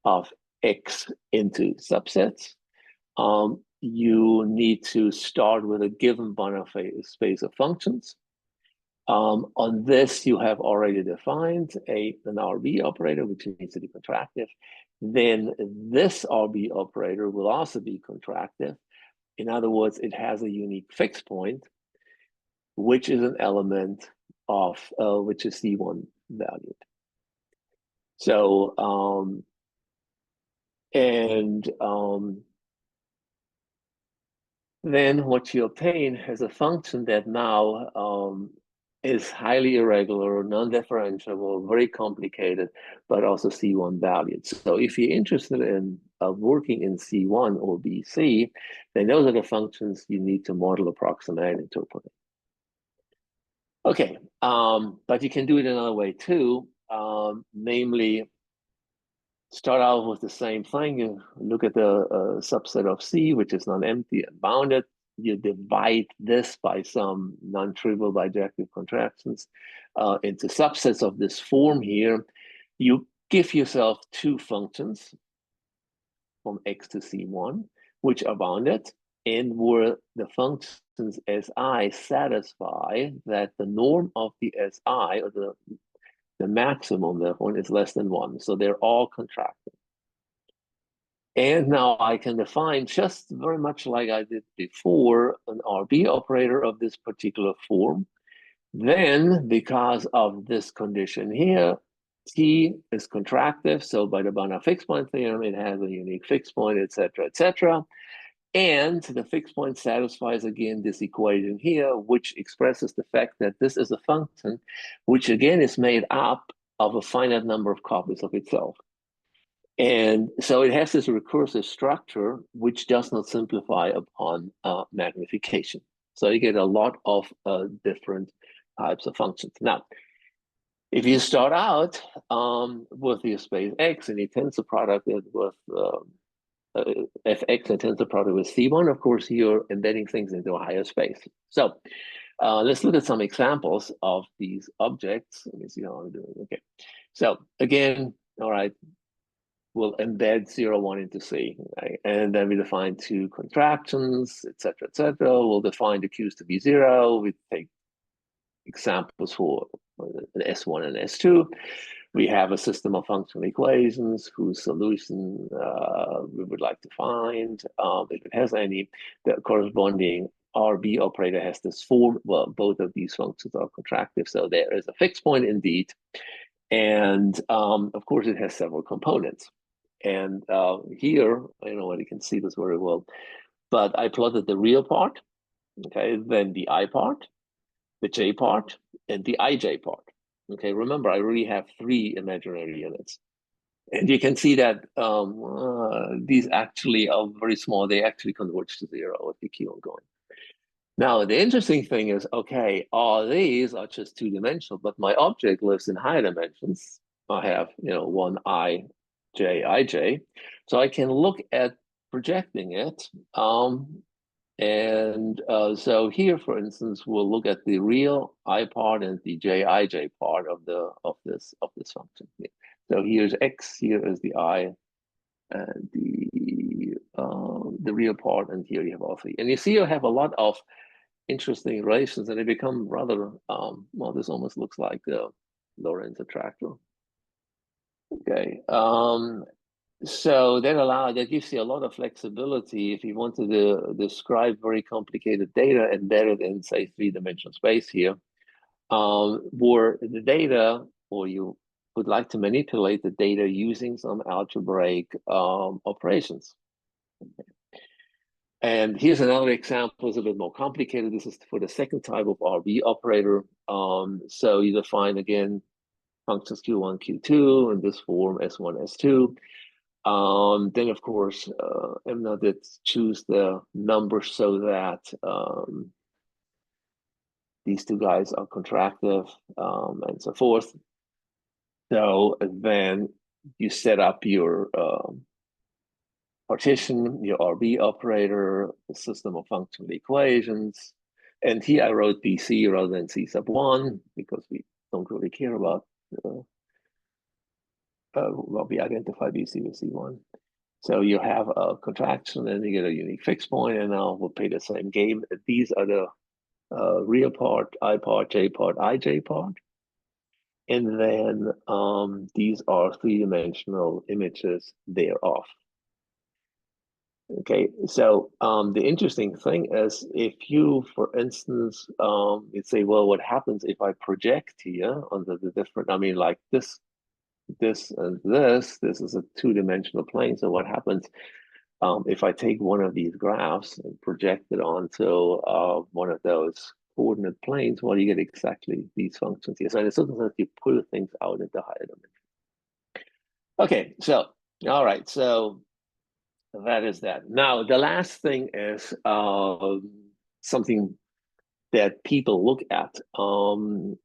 of X into subsets. You need to start with a given Bonner space of functions. On this, you have already defined an RB operator, which needs to be contractive. Then this RB operator will also be contractive. In other words, it has a unique fixed point, which is an element of which is C1 valued. So, then what you obtain is a function that now is highly irregular, non-differentiable, very complicated, but also C1 valued. So if you're interested in working in C1 or BC, then those are the functions you need to model, approximate, and interpolate. Okay, but you can do it another way too, namely start out with the same thing. You look at the subset of C, which is non-empty and bounded. You divide this by some non-trivial bijective contractions into subsets of this form here. You give yourself two functions from X to C1, which are bounded, and where the functions Si satisfy that the norm of the Si, or the maximum therefore is less than 1. So they're all contracted. And now I can define, just very much like I did before, an RB operator of this particular form. Then, because of this condition here, T is contractive. So by the Banach fixed point theorem, it has a unique fixed point, etc., etc. And the fixed point satisfies again this equation here, which expresses the fact that this is a function, which again is made up of a finite number of copies of itself. And so it has this recursive structure, which does not simplify upon magnification. So you get a lot of different types of functions. Now, if you start out with your space X and you tensor product it with fx and tensor product with C1, of course, you're embedding things into a higher space. So let's look at some examples of these objects. Let me see how I'm doing. Okay. So again, all right, we'll embed 0, 1 into C, right? And then we define two contractions, etc., etc. We'll define the Q's to be 0. We take examples for an S1 and S2. We have a system of functional equations whose solution we would like to find. If it has any, the corresponding RB operator has this form. Well, both of these functions are contractive, so there is a fixed point indeed. And of course, it has several components. And here, I don't know whether you can see this very well, but I plotted the real part, okay, then the I part, the J part, and the IJ part. Okay, remember, I really have 3 imaginary units. And you can see that these actually are very small. They actually converge to 0 if you keep on going. Now, the interesting thing is, okay, all these are just 2-dimensional, but my object lives in higher dimensions. I have, one I, J, IJ. So I can look at projecting it. So here, for instance, we'll look at the real I part and the Jij part of this function. So here's X, here is the I, and the real part, and here you have all 3. And you see, you have a lot of interesting relations, and they become rather well. This almost looks like the Lorentz attractor. Okay. So that gives you a lot of flexibility if you wanted to describe very complicated data embedded in, say, 3-dimensional space here, where the data, or you would like to manipulate the data using some algebraic operations. Okay. And here's another example. It's a bit more complicated. This is for the second type of RB operator. So you define, again, functions Q1, Q2 in this form, S1, S2. Then, of course, MNA did choose the number so that these 2 guys are contractive, and so forth. So then you set up your partition, your RB operator, the system of functional equations. And here I wrote BC rather than C sub 1, because we don't really care about well, we identify BC with C1. So you have a contraction, and you get a unique fixed point, and now we'll play the same game. These are the real part, I part, J part, IJ part. And then these are 3-dimensional images thereof. Okay, so the interesting thing is, if you, for instance, you'd say, well, what happens if I project here onto the different, I mean, like this and this is a 2-dimensional plane. So what happens if I take one of these graphs and project it onto one of those coordinate planes? Well, you get exactly these functions here. So in a certain sense, you pull things out into higher dimensions. Okay, so, all right, so that is that. Now, the last thing is something that people look at when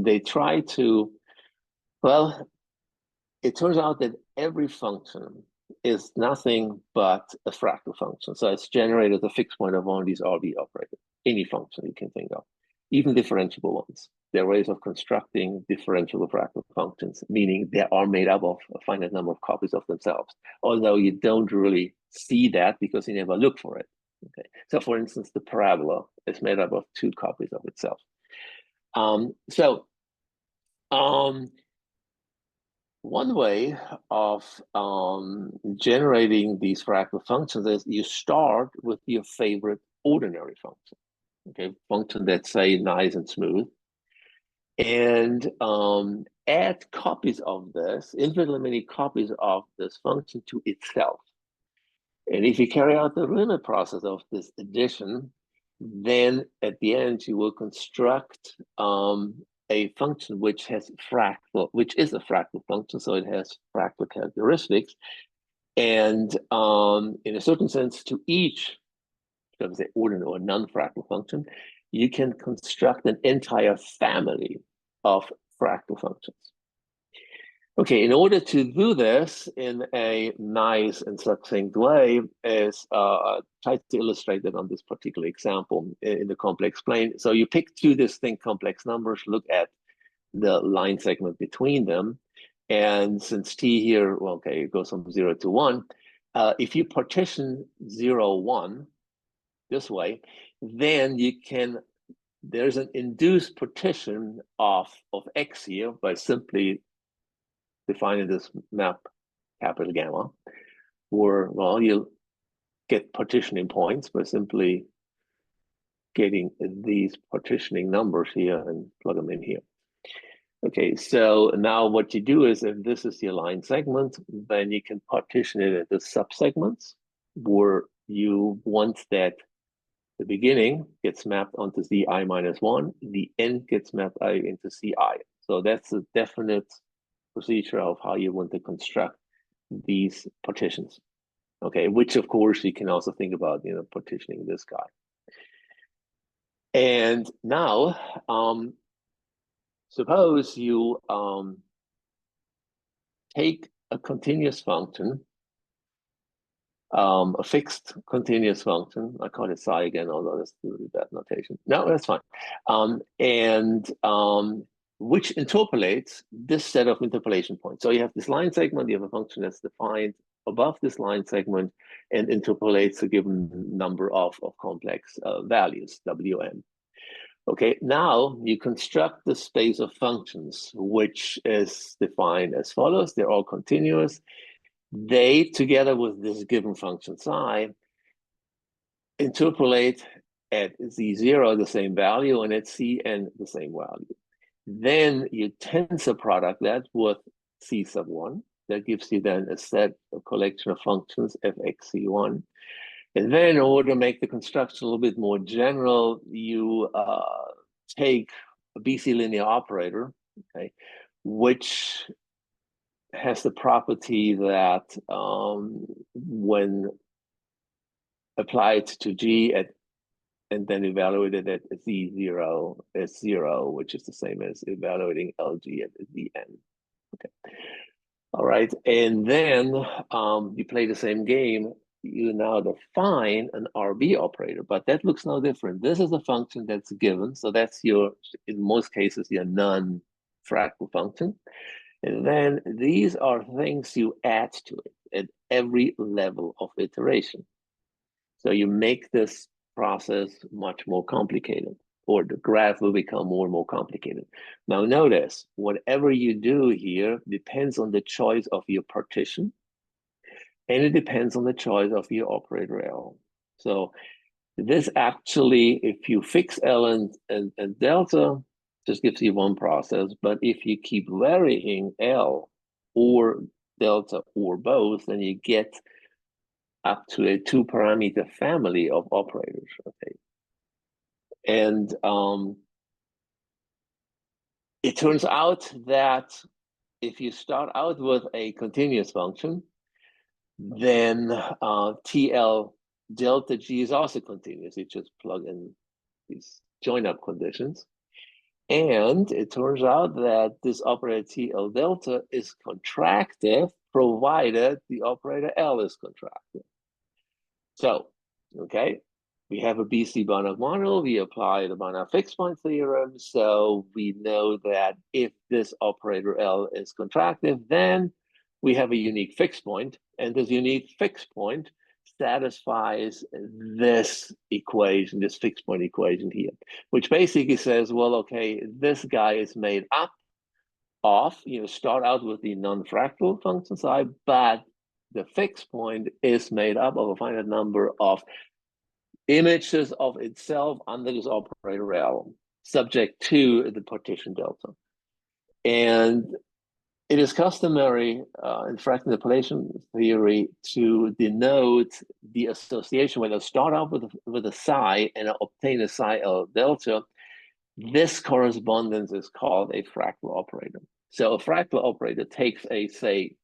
they try to, well, it turns out that every function is nothing but a fractal function. So it's generated a fixed point of one of these RB operators, any function you can think of, even differentiable ones. They're ways of constructing differentiable fractal functions, meaning they are made up of a finite number of copies of themselves, although you don't really see that because you never look for it. Okay. So for instance, the parabola is made up of 2 copies of itself. One way of generating these fractal functions is you start with your favorite ordinary function, okay, function that's, say, nice and smooth, and add copies of this, infinitely many copies of this function to itself. And if you carry out the limit process of this addition, then at the end you will construct a function which is a fractal function, so it has fractal characteristics. And in a certain sense, to each, say, ordinary or non-fractal function, you can construct an entire family of fractal functions. Okay, in order to do this in a nice and succinct way, is try to illustrate that on this particular example in the complex plane. So you pick 2 distinct complex numbers, look at the line segment between them. And since t here, well, okay, it goes from 0 to 1. If you partition 0, 1 this way, then you can there's an induced partition of X here by simply defining this map capital gamma, where, well, you get partitioning points by simply getting these partitioning numbers here and plug them in here. Okay, so now what you do is, if this is your line segment, then you can partition it into subsegments where you want that the beginning gets mapped onto Zi minus 1, the end gets mapped out into Ci. So that's a definite procedure of how you want to construct these partitions. Okay, which of course you can also think about, partitioning this guy. And now, suppose you take a continuous function, a fixed continuous function. I call it psi again, although that's really bad notation. No, that's fine. Which interpolates this set of interpolation points. So you have this line segment, you have a function that's defined above this line segment and interpolates a given number of complex values, Wn. Okay, now you construct the space of functions, which is defined as follows. They're all continuous. They, together with this given function psi, interpolate at Z0 the same value and at Cn the same value. Then you tensor product that with C sub 1. That gives you then a collection of functions fxc1. And then in order to make the construction a little bit more general, you take a BC linear operator, okay, which has the property that when applied to G and then evaluated at Z0 is 0, which is the same as evaluating LG at the end. Okay. All right. And then you play the same game. You now define an RB operator, but that looks no different. This is a function that's given. So that's your, in most cases, your non-fractal function. And then these are things you add to it at every level of iteration. So you make this process much more complicated, or the graph will become more and more complicated. Now notice, whatever you do here depends on the choice of your partition, and it depends on the choice of your operator L. So this actually, if you fix L and delta, just gives you one process. But if you keep varying L or delta or both, then you get up to a 2-parameter family of operators. Okay, and it turns out that if you start out with a continuous function, then TL delta G is also continuous. You just plug in these join-up conditions. And it turns out that this operator TL delta is contractive, provided the operator L is contractive. So, okay, we have a BC Banach model. We apply the Banach fixed point theorem. So we know that if this operator L is contractive, then we have a unique fixed point. And this unique fixed point satisfies this equation, this fixed point equation here, which basically says, well, okay, this guy is made up of, start out with the non-fractal function psi, but the fixed point is made up of a finite number of images of itself under this operator L, subject to the partition delta. And it is customary in fractal interpolation theory to denote the association when I start out with a psi and I obtain a psi L delta. This correspondence is called a fractal operator. So a fractal operator takes a, say,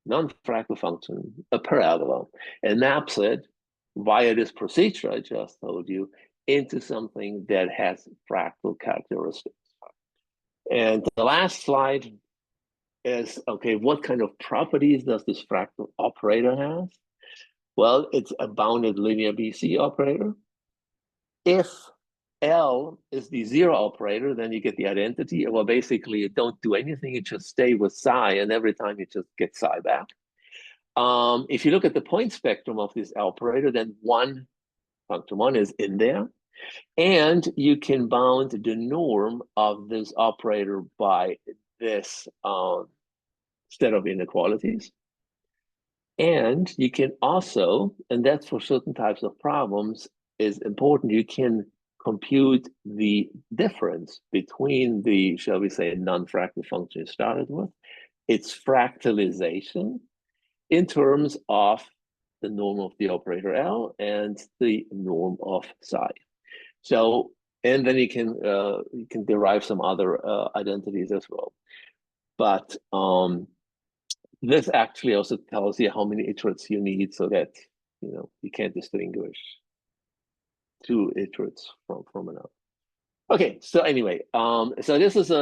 non-fractal function, a parabola, and maps it via this procedure I just told you into something that has fractal characteristics. And the last slide is, okay, what kind of properties does this fractal operator have? Well, it's a bounded linear BC operator. If L is the 0 operator, then you get the identity. Well, basically, you don't do anything. You just stay with psi, and every time you just get psi back. If you look at the point spectrum of this operator, then function one is in there. And you can bound the norm of this operator by this set of inequalities. And you can also, and that's for certain types of problems, is important, you can compute the difference between the, shall we say, non-fractal function you started with, its fractalization in terms of the norm of the operator L and the norm of psi. So, and then you can derive some other identities as well. But this actually also tells you how many iterates you need so that you can't distinguish two iterates from another. Okay, so anyway, so this is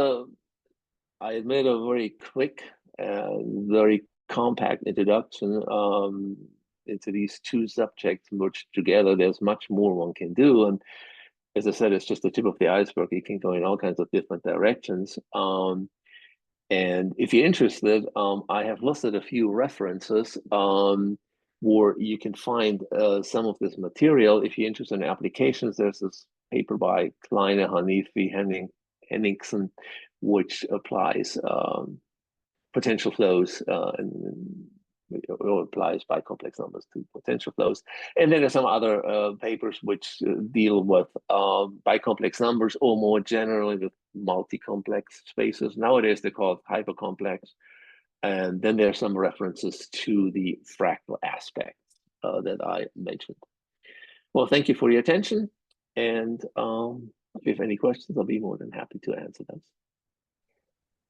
I admit, a very quick and very compact introduction into these two subjects merged together. There's much more one can do, and as I said, it's just the tip of the iceberg. You can go in all kinds of different directions. And if you're interested, I have listed a few references where you can find some of this material. If you're interested in applications, there's this paper by Kleine, Hanifi, Henningsen, which applies potential flows or applies bicomplex numbers to potential flows. And then there's some other papers which deal with bicomplex numbers, or more generally with multi-complex spaces. Nowadays they're called hypercomplex. And then there's some references to the fractal aspects that I mentioned. Well, thank you for your attention. And if you have any questions, I'll be more than happy to answer them.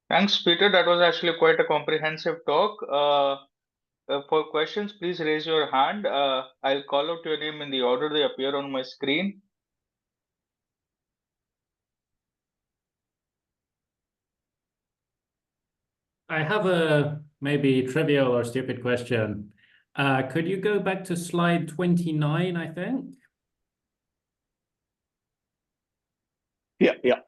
Thanks, Peter. That was actually quite a comprehensive talk. For questions, please raise your hand. I'll call out your name in the order they appear on my screen. I have a maybe trivial or stupid question. Could you go back to slide 29, I think? Yeah.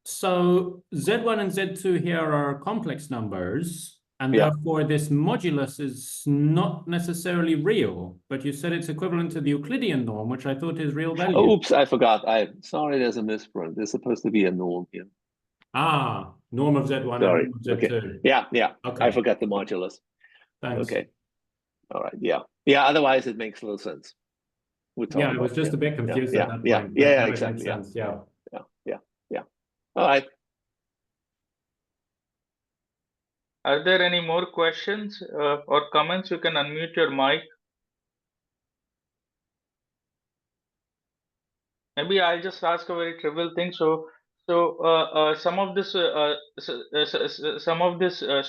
So Z1 and Z2 here are complex numbers, and Yeah. therefore this modulus is not necessarily real, but you said it's equivalent to the Euclidean norm, which I thought is real value. Oops, I forgot. Sorry, there's a misprint. There's supposed to be a norm here. Ah, norm of Z1 Sorry. and norm of Z2. Okay. Yeah. Okay. I forgot the modulus. Thanks. Okay. All right. Yeah. Otherwise, it makes little sense. Yeah, I was just a bit confused at that point. Yeah, exactly. Yeah. All right. Are there any more questions or comments? You can unmute your mic. Maybe I'll just ask a very trivial thing. So some of this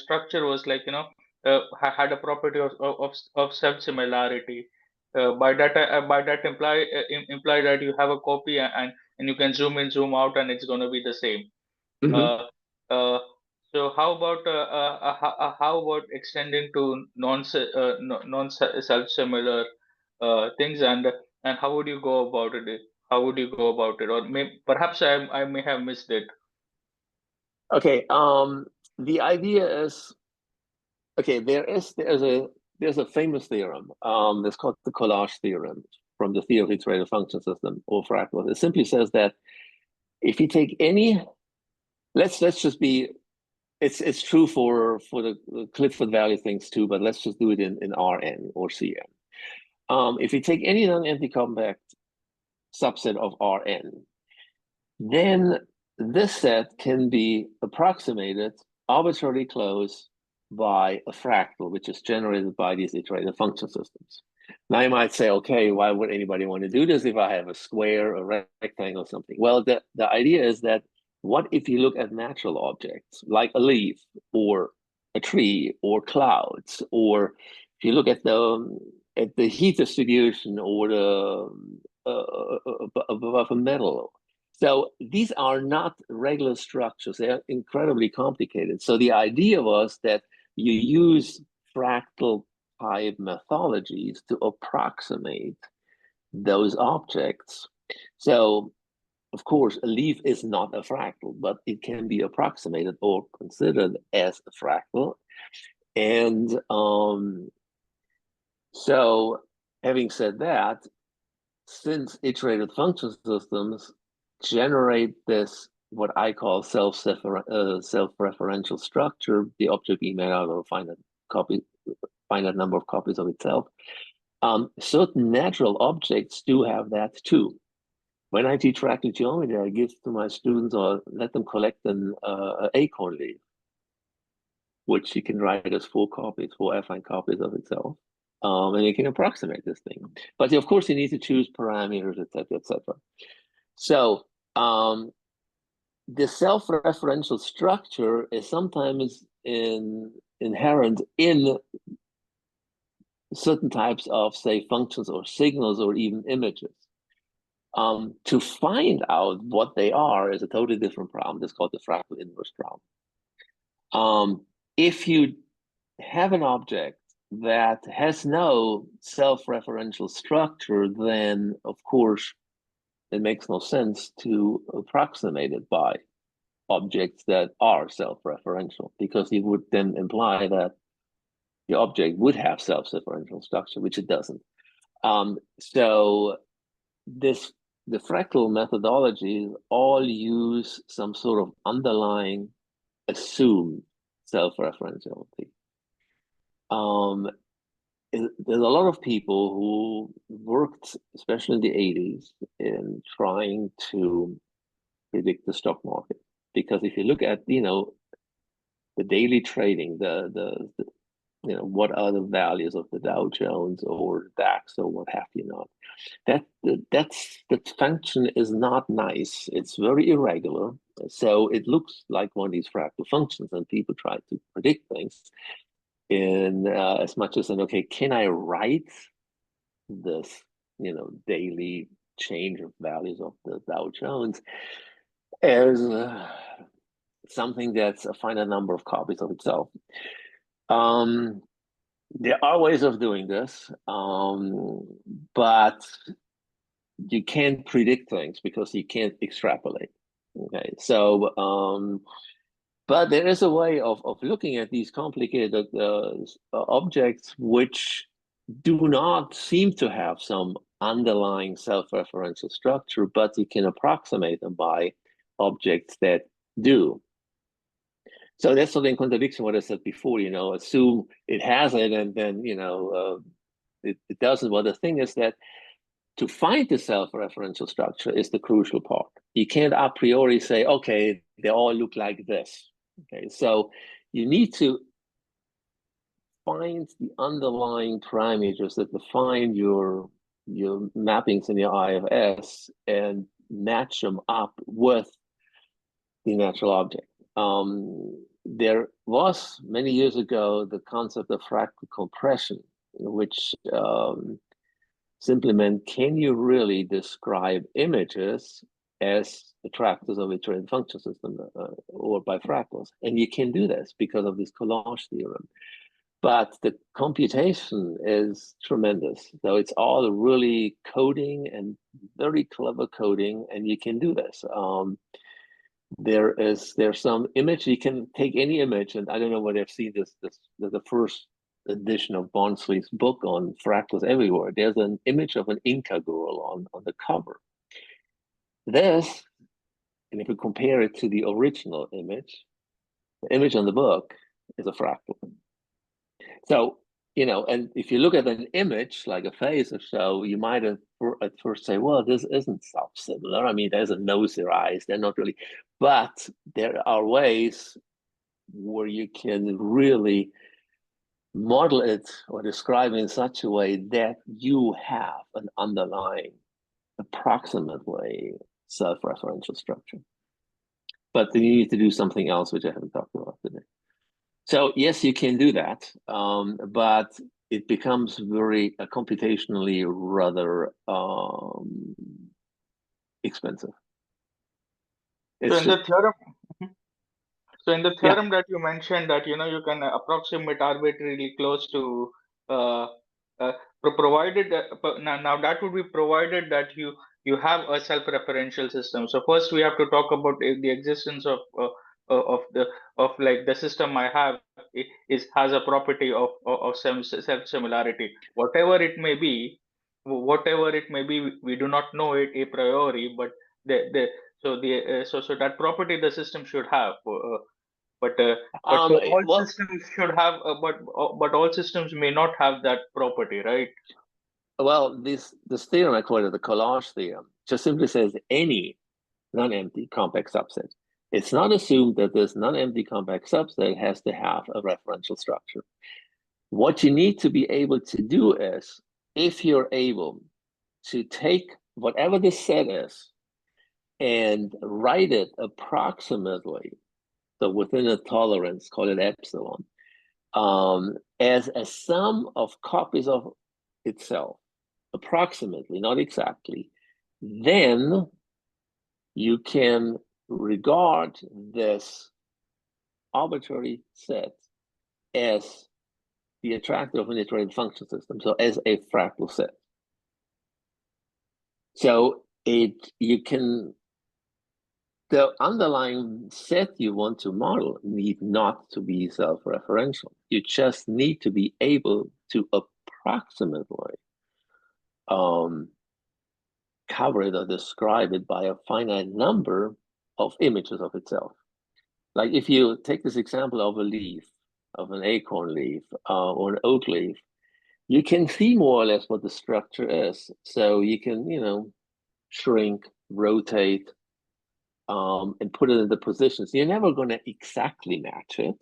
structure was like had a property of self-similarity. By that imply that you have a copy and you can zoom in, zoom out, and it's going to be the same. Mm-hmm. So how about extending to non self-similar things, and how would you go about it? How would you go about it? Or perhaps I may have missed it. Okay. The idea is, okay, there's a famous theorem. It's called the collage theorem from the theory of iterated function system, or fractal. It simply says that if you take any, let's just be, it's true for the Clifford value things too, but let's just do it in Rn or Cn. If you take any non-empty compact subset of Rn, then this set can be approximated arbitrarily close by a fractal, which is generated by these iterated function systems. Now you might say, okay, why would anybody want to do this if I have a square, a rectangle, or something? Well, the idea is that what if you look at natural objects like a leaf or a tree or clouds, or if you look at the heat distribution or the above a metal. So these are not regular structures. They are incredibly complicated. So the idea was that you use fractal type methodologies to approximate those objects. So, of course, a leaf is not a fractal, but it can be approximated or considered as a fractal. And so, having said that, since iterated function systems generate this, what I call self-referential structure, the object being made out of a finite number of copies of itself, certain natural objects do have that too. When I teach fractal geometry, I give to my students or let them collect an acorn leaf, which you can write as 4 affine copies of itself. And you can approximate this thing. But of course, you need to choose parameters, etc., etc. So the self-referential structure is sometimes inherent in certain types of, say, functions or signals or even images. To find out what they are is a totally different problem. It's called the fractal inverse problem. If you have an object that has no self-referential structure, then of course it makes no sense to approximate it by objects that are self-referential, because it would then imply that the object would have self-referential structure, which it doesn't. So the fractal methodologies all use some sort of underlying assumed self-referentiality. There's a lot of people who worked, especially in the 80s, in trying to predict the stock market. Because if you look at, the daily trading, what are the values of the Dow Jones or DAX or what have you not, that function is not nice. It's very irregular. So it looks like one of these fractal functions, and people try to predict things in as much as, okay, can I write this, daily change of values of the Dow Jones as something that's a finite number of copies of itself? There are ways of doing this, but you can't predict things because you can't extrapolate. Okay, so but there is a way of looking at these complicated objects which do not seem to have some underlying self-referential structure, but you can approximate them by objects that do. So that's sort of in contradiction what I said before, assume it has it and then, it doesn't. Well, the thing is that to find the self-referential structure is the crucial part. You can't a priori say, okay, they all look like this. Okay, so you need to find the underlying parameters that define your mappings in your IFS and match them up with the natural object. There was many years ago the concept of fractal compression, which simply meant, can you really describe images as attractors of a iterated function system or by fractals? And you can do this because of this collage theorem. But the computation is tremendous. So it's all really coding and very clever coding, and you can do this. There's some image, you can take any image, and I don't know whether I've seen this the first edition of Barnsley's book on fractals everywhere. There's an image of an Inca girl on the cover. This, and if you compare it to the original image, the image on the book is a fractal. So, and if you look at an image like a face or so, you might have at first say, well, this isn't so similar. I mean, there's a nose, their eyes, they're not really, but there are ways where you can really model it or describe it in such a way that you have an underlying, approximately self-referential structure. But then you need to do something else, which I haven't talked about today. So yes, you can do that, but it becomes very computationally rather expensive. So in the theorem, that you mentioned that you can approximate arbitrarily close to provided now that would be provided that you have a self-referential system. So first we have to talk about the existence of the system I have has a property of self-similarity, whatever it may be. whatever it may be, we do not know it a priori, but so that property the system should have. But so all Well, systems should have, but all systems may not have that property, right? well, this theorem I call it the collage theorem just simply says any non-empty compact subset. It's not assumed that this non-empty compact subset has to have a referential structure. What you need to be able to do is, if you're able to take whatever this set is and write it approximately, so within a tolerance, call it epsilon, as a sum of copies of itself, approximately, not exactly, then you can regard this arbitrary set as the attractor of an iterated function system, so as a fractal set. So the underlying set you want to model need not to be self-referential. You just need to be able to approximately cover it or describe it by a finite number of images of itself. Like if you take this example of a leaf, of an acorn leaf or an oak leaf, you can see more or less what the structure is. So you can, shrink, rotate, and put it in the positions. You're never going to exactly match it.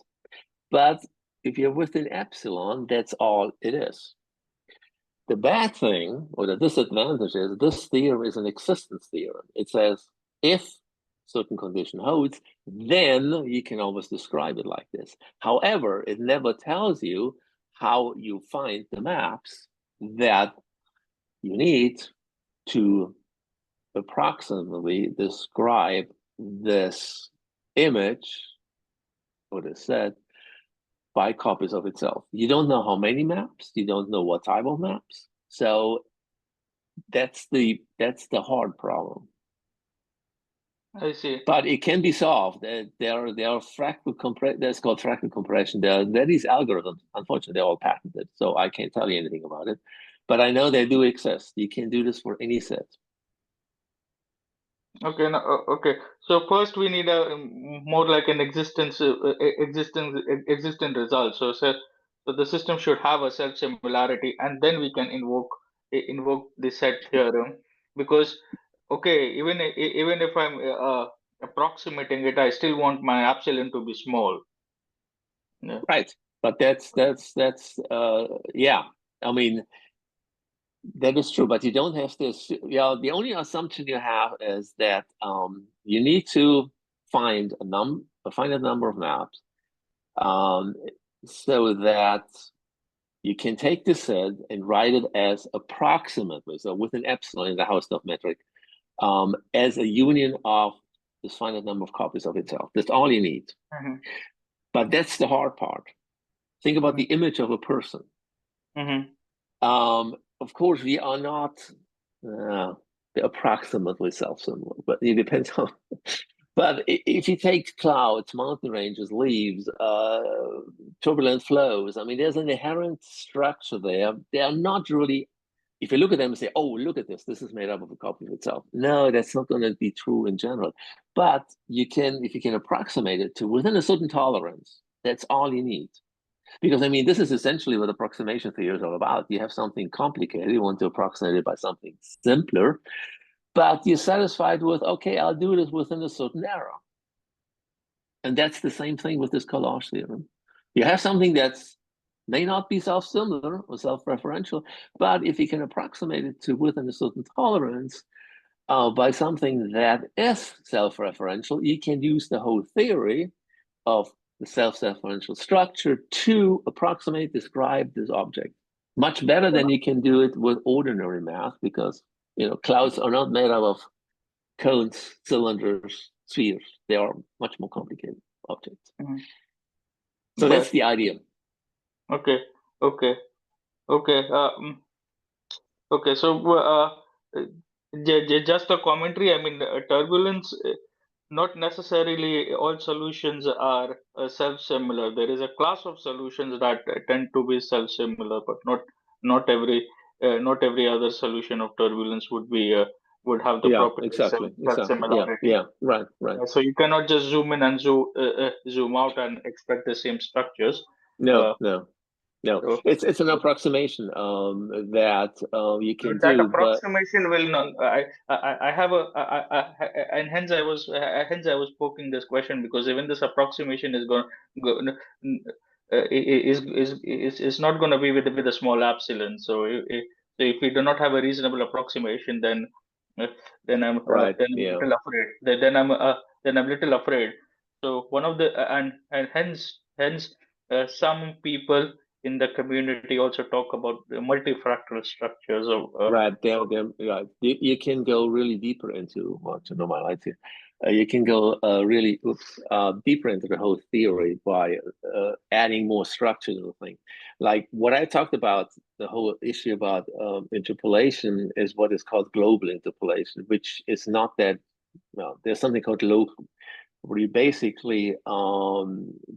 But if you're within epsilon, that's all it is. The bad thing, or the disadvantage, is this theorem is an existence theorem. It says if certain condition holds, then you can always describe it like this. However, it never tells you how you find the maps that you need to approximately describe this image or this set by copies of itself. You don't know how many maps, you don't know what type of maps. So that's the hard problem. I see. But it can be solved. There are fractal compression. That's called fractal compression. There are these algorithms. Unfortunately, they're all patented, so I can't tell you anything about it. But I know they do exist. You can do this for any set. Okay. Okay. So first we need a more like an existent result. So the system should have a self similarity, and then we can invoke the set theorem. Because okay, even if I'm approximating it, I still want my epsilon to be small. Yeah. Right. But that's yeah. I mean, that is true, but you don't have to. The only assumption you have is that you need to find a finite number of maps, so that you can take the set and write it as approximately, so with an epsilon in the Hausdorff metric, as a union of this finite number of copies of itself. That's all you need. Mm-hmm. But that's the hard part. Think about the image of a person. Mm-hmm. Of course, we are not approximately self-similar, but it depends on. But if you take clouds, mountain ranges, leaves, turbulent flows, I mean, there's an inherent structure there. They are not really, if you look at them and say, oh, look at this is made up of a copy of itself. No, that's not going to be true in general. But you can, if you can approximate it to within a certain tolerance, that's all you need. Because I mean, this is essentially what approximation theory is all about. You have something complicated, you want to approximate it by something simpler, but you're satisfied with, okay, I'll do this within a certain error. And that's the same thing with this collage theorem. You have something that's may not be self-similar or self-referential, but if you can approximate it to within a certain tolerance by something that is self-referential, you can use the whole theory of the self-referential structure to approximate, describe this object. Much better than you can do it with ordinary math, because clouds are not made up of cones, cylinders, spheres. They are much more complicated objects. Mm-hmm. So that's the idea. Okay. Okay. So just a commentary. I mean, turbulence. Not necessarily all solutions are self-similar. There is a class of solutions that tend to be self-similar, but not every not every other solution of turbulence would be would have the property exactly. similarity. Yeah, right. So you cannot just zoom in and zoom out and expect the same structures. No. So, It's an approximation that you can that do, but approximation will not. I have and hence I was poking this question, because even this approximation is is not going to be with a small epsilon. So if we do not have a reasonable approximation, then I'm little afraid. Then I'm little afraid. So one of the and hence some people in the community also talk about the multifractal structures of right there. You can go really deeper into normality. You can go really deeper into the whole theory by adding more structure to the thing. Like what I talked about, the whole issue about interpolation is what is called global interpolation, which is not that. Well, there's something called local, where you basically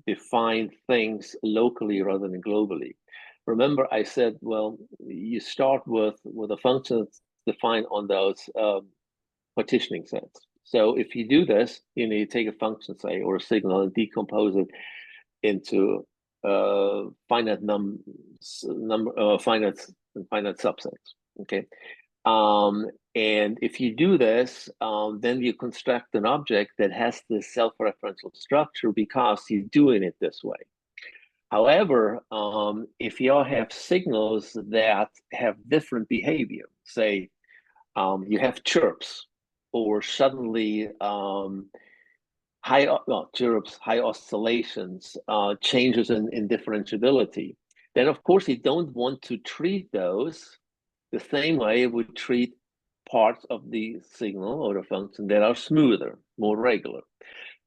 define things locally rather than globally. Remember, I said, well, you start with a function that's defined on those partitioning sets. So if you do this, you take a function, say, or a signal, and decompose it into finite subsets. Okay. And if you do this, then you construct an object that has this self-referential structure because you're doing it this way. However, if you all have signals that have different behavior, say you have chirps, or suddenly chirps, high oscillations, changes in differentiability, then of course you don't want to treat those the same way you would treat parts of the signal or the function that are smoother, more regular.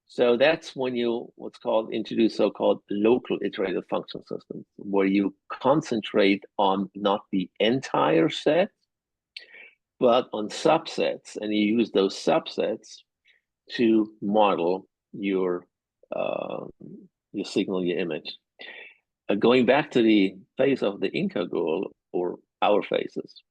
So that's when you introduce so-called local iterated function systems, where you concentrate on not the entire set, but on subsets, and you use those subsets to model your signal, your image. Going back to the phase of the Inca girl, or our phases,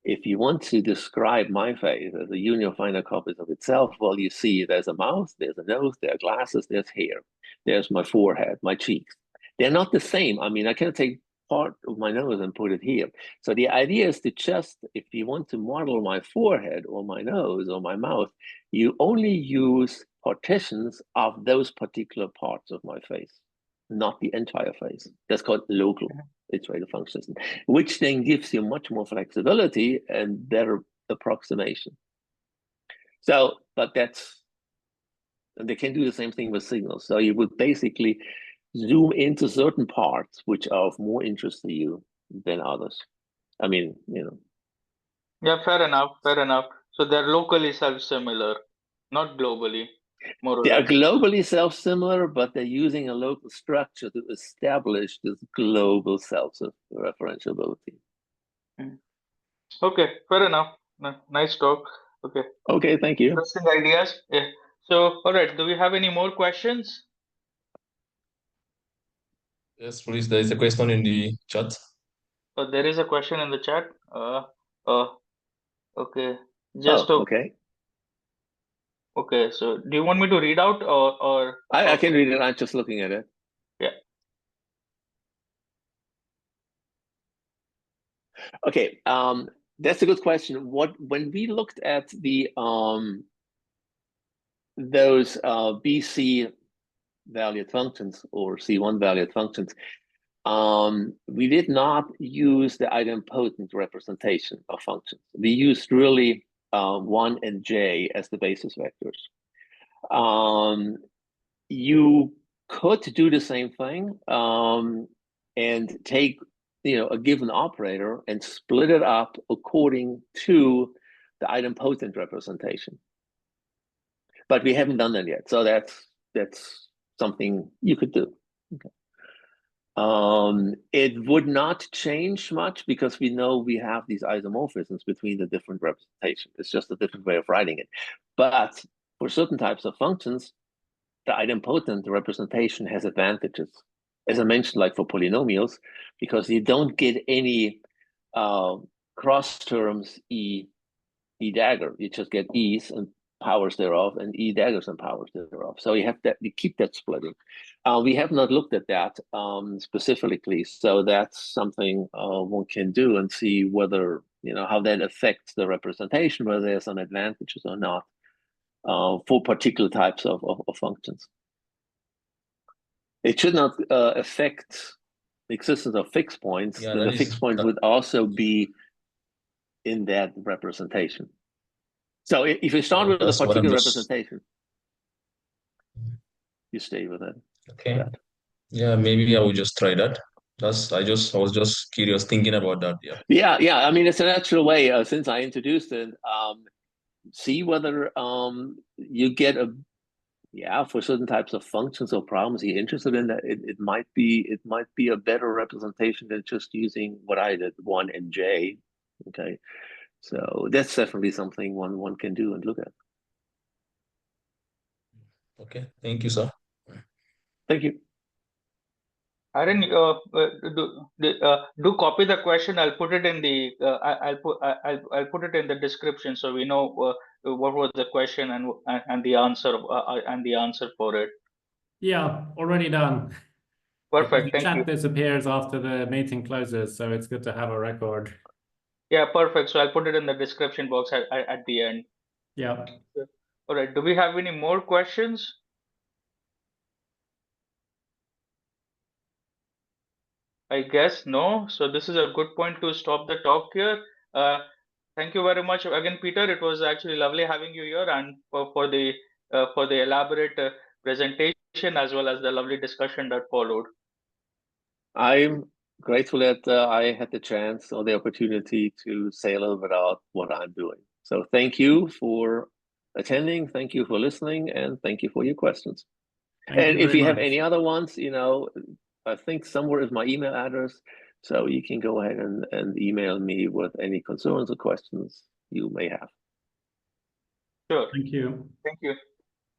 if you want to describe my face as a union of finite copies of itself, well, you see there's a mouth, there's a nose, there are glasses, there's hair, there's my forehead, my cheeks. They're not the same. I mean, I can take part of my nose and put it here. So the idea is to just, if you want to model my forehead or my nose or my mouth, you only use partitions of those particular parts of my face, not the entire face. That's called local iterated function system, which then gives you much more flexibility and better approximation. So, but they can do the same thing with signals. So you would basically zoom into certain parts which are of more interest to you than others. I mean, Yeah, fair enough. So they're locally self-similar, not globally. They are globally self-similar, but they're using a local structure to establish this global self-referentiality. Okay, fair enough. Nice talk. Okay. Okay, thank you. Interesting ideas. Yeah. So, all right. Do we have any more questions? Yes, please. There is a question in the chat. There is a question in the chat. Okay. Okay. Okay. So, do you want me to read out or? I can read it. I'm just looking at it. Yeah. Okay. That's a good question. When we looked at the those BC valued functions or C1 valued functions, we did not use the idempotent representation of functions. We used really 1 and j as the basis vectors. You could do the same thing and take a given operator and split it up according to the idempotent representation. But we haven't done that yet, so that's something you could do. Okay. It would not change much because we know we have these isomorphisms between the different representations. It's just a different way of writing it. But for certain types of functions, the idempotent representation has advantages. As I mentioned, like for polynomials, because you don't get any cross terms E dagger. You just get E's and powers thereof, and E daggers and powers thereof. So you have that, you keep that splitting. We have not looked at that specifically, so that's something one can do and see whether, how that affects the representation, whether there's some advantages or not for particular types of functions. It should not affect the existence of fixed points. Yeah, then the fixed point would also be in that representation. So if you start with a that's what I'm particular just. representation, you stay with it. Okay. Yeah, maybe I will just try that. I was just curious, thinking about that. Yeah. Yeah. I mean, it's a natural way. Since I introduced it, see whether you get for certain types of functions or problems you're interested in, that it might be a better representation than just using what I did, 1 and J. Okay, so that's definitely something one can do and look at. Okay. Thank you, sir. Thank you. Arran, do copy the question. I'll put it in the I'll put it in the description so we know what was the question and the answer for it. Yeah, already done. Perfect. The Thank chat you. disappears after the meeting closes, so it's good to have a record. Yeah, perfect. So I'll put it in the description box at the end. Yeah. All right. Do we have any more questions? I guess no. So this is a good point to stop the talk here. Thank you very much again, Peter. It was actually lovely having you here, and for the elaborate presentation as well as the lovely discussion that followed. I'm grateful that I had the chance or the opportunity to say a little bit about what I'm doing. So thank you for attending, thank you for listening, and thank you for your questions. And if you have any other ones, I think somewhere is my email address, so you can go ahead and email me with any concerns or questions you may have. Sure. Thank you. Thank you.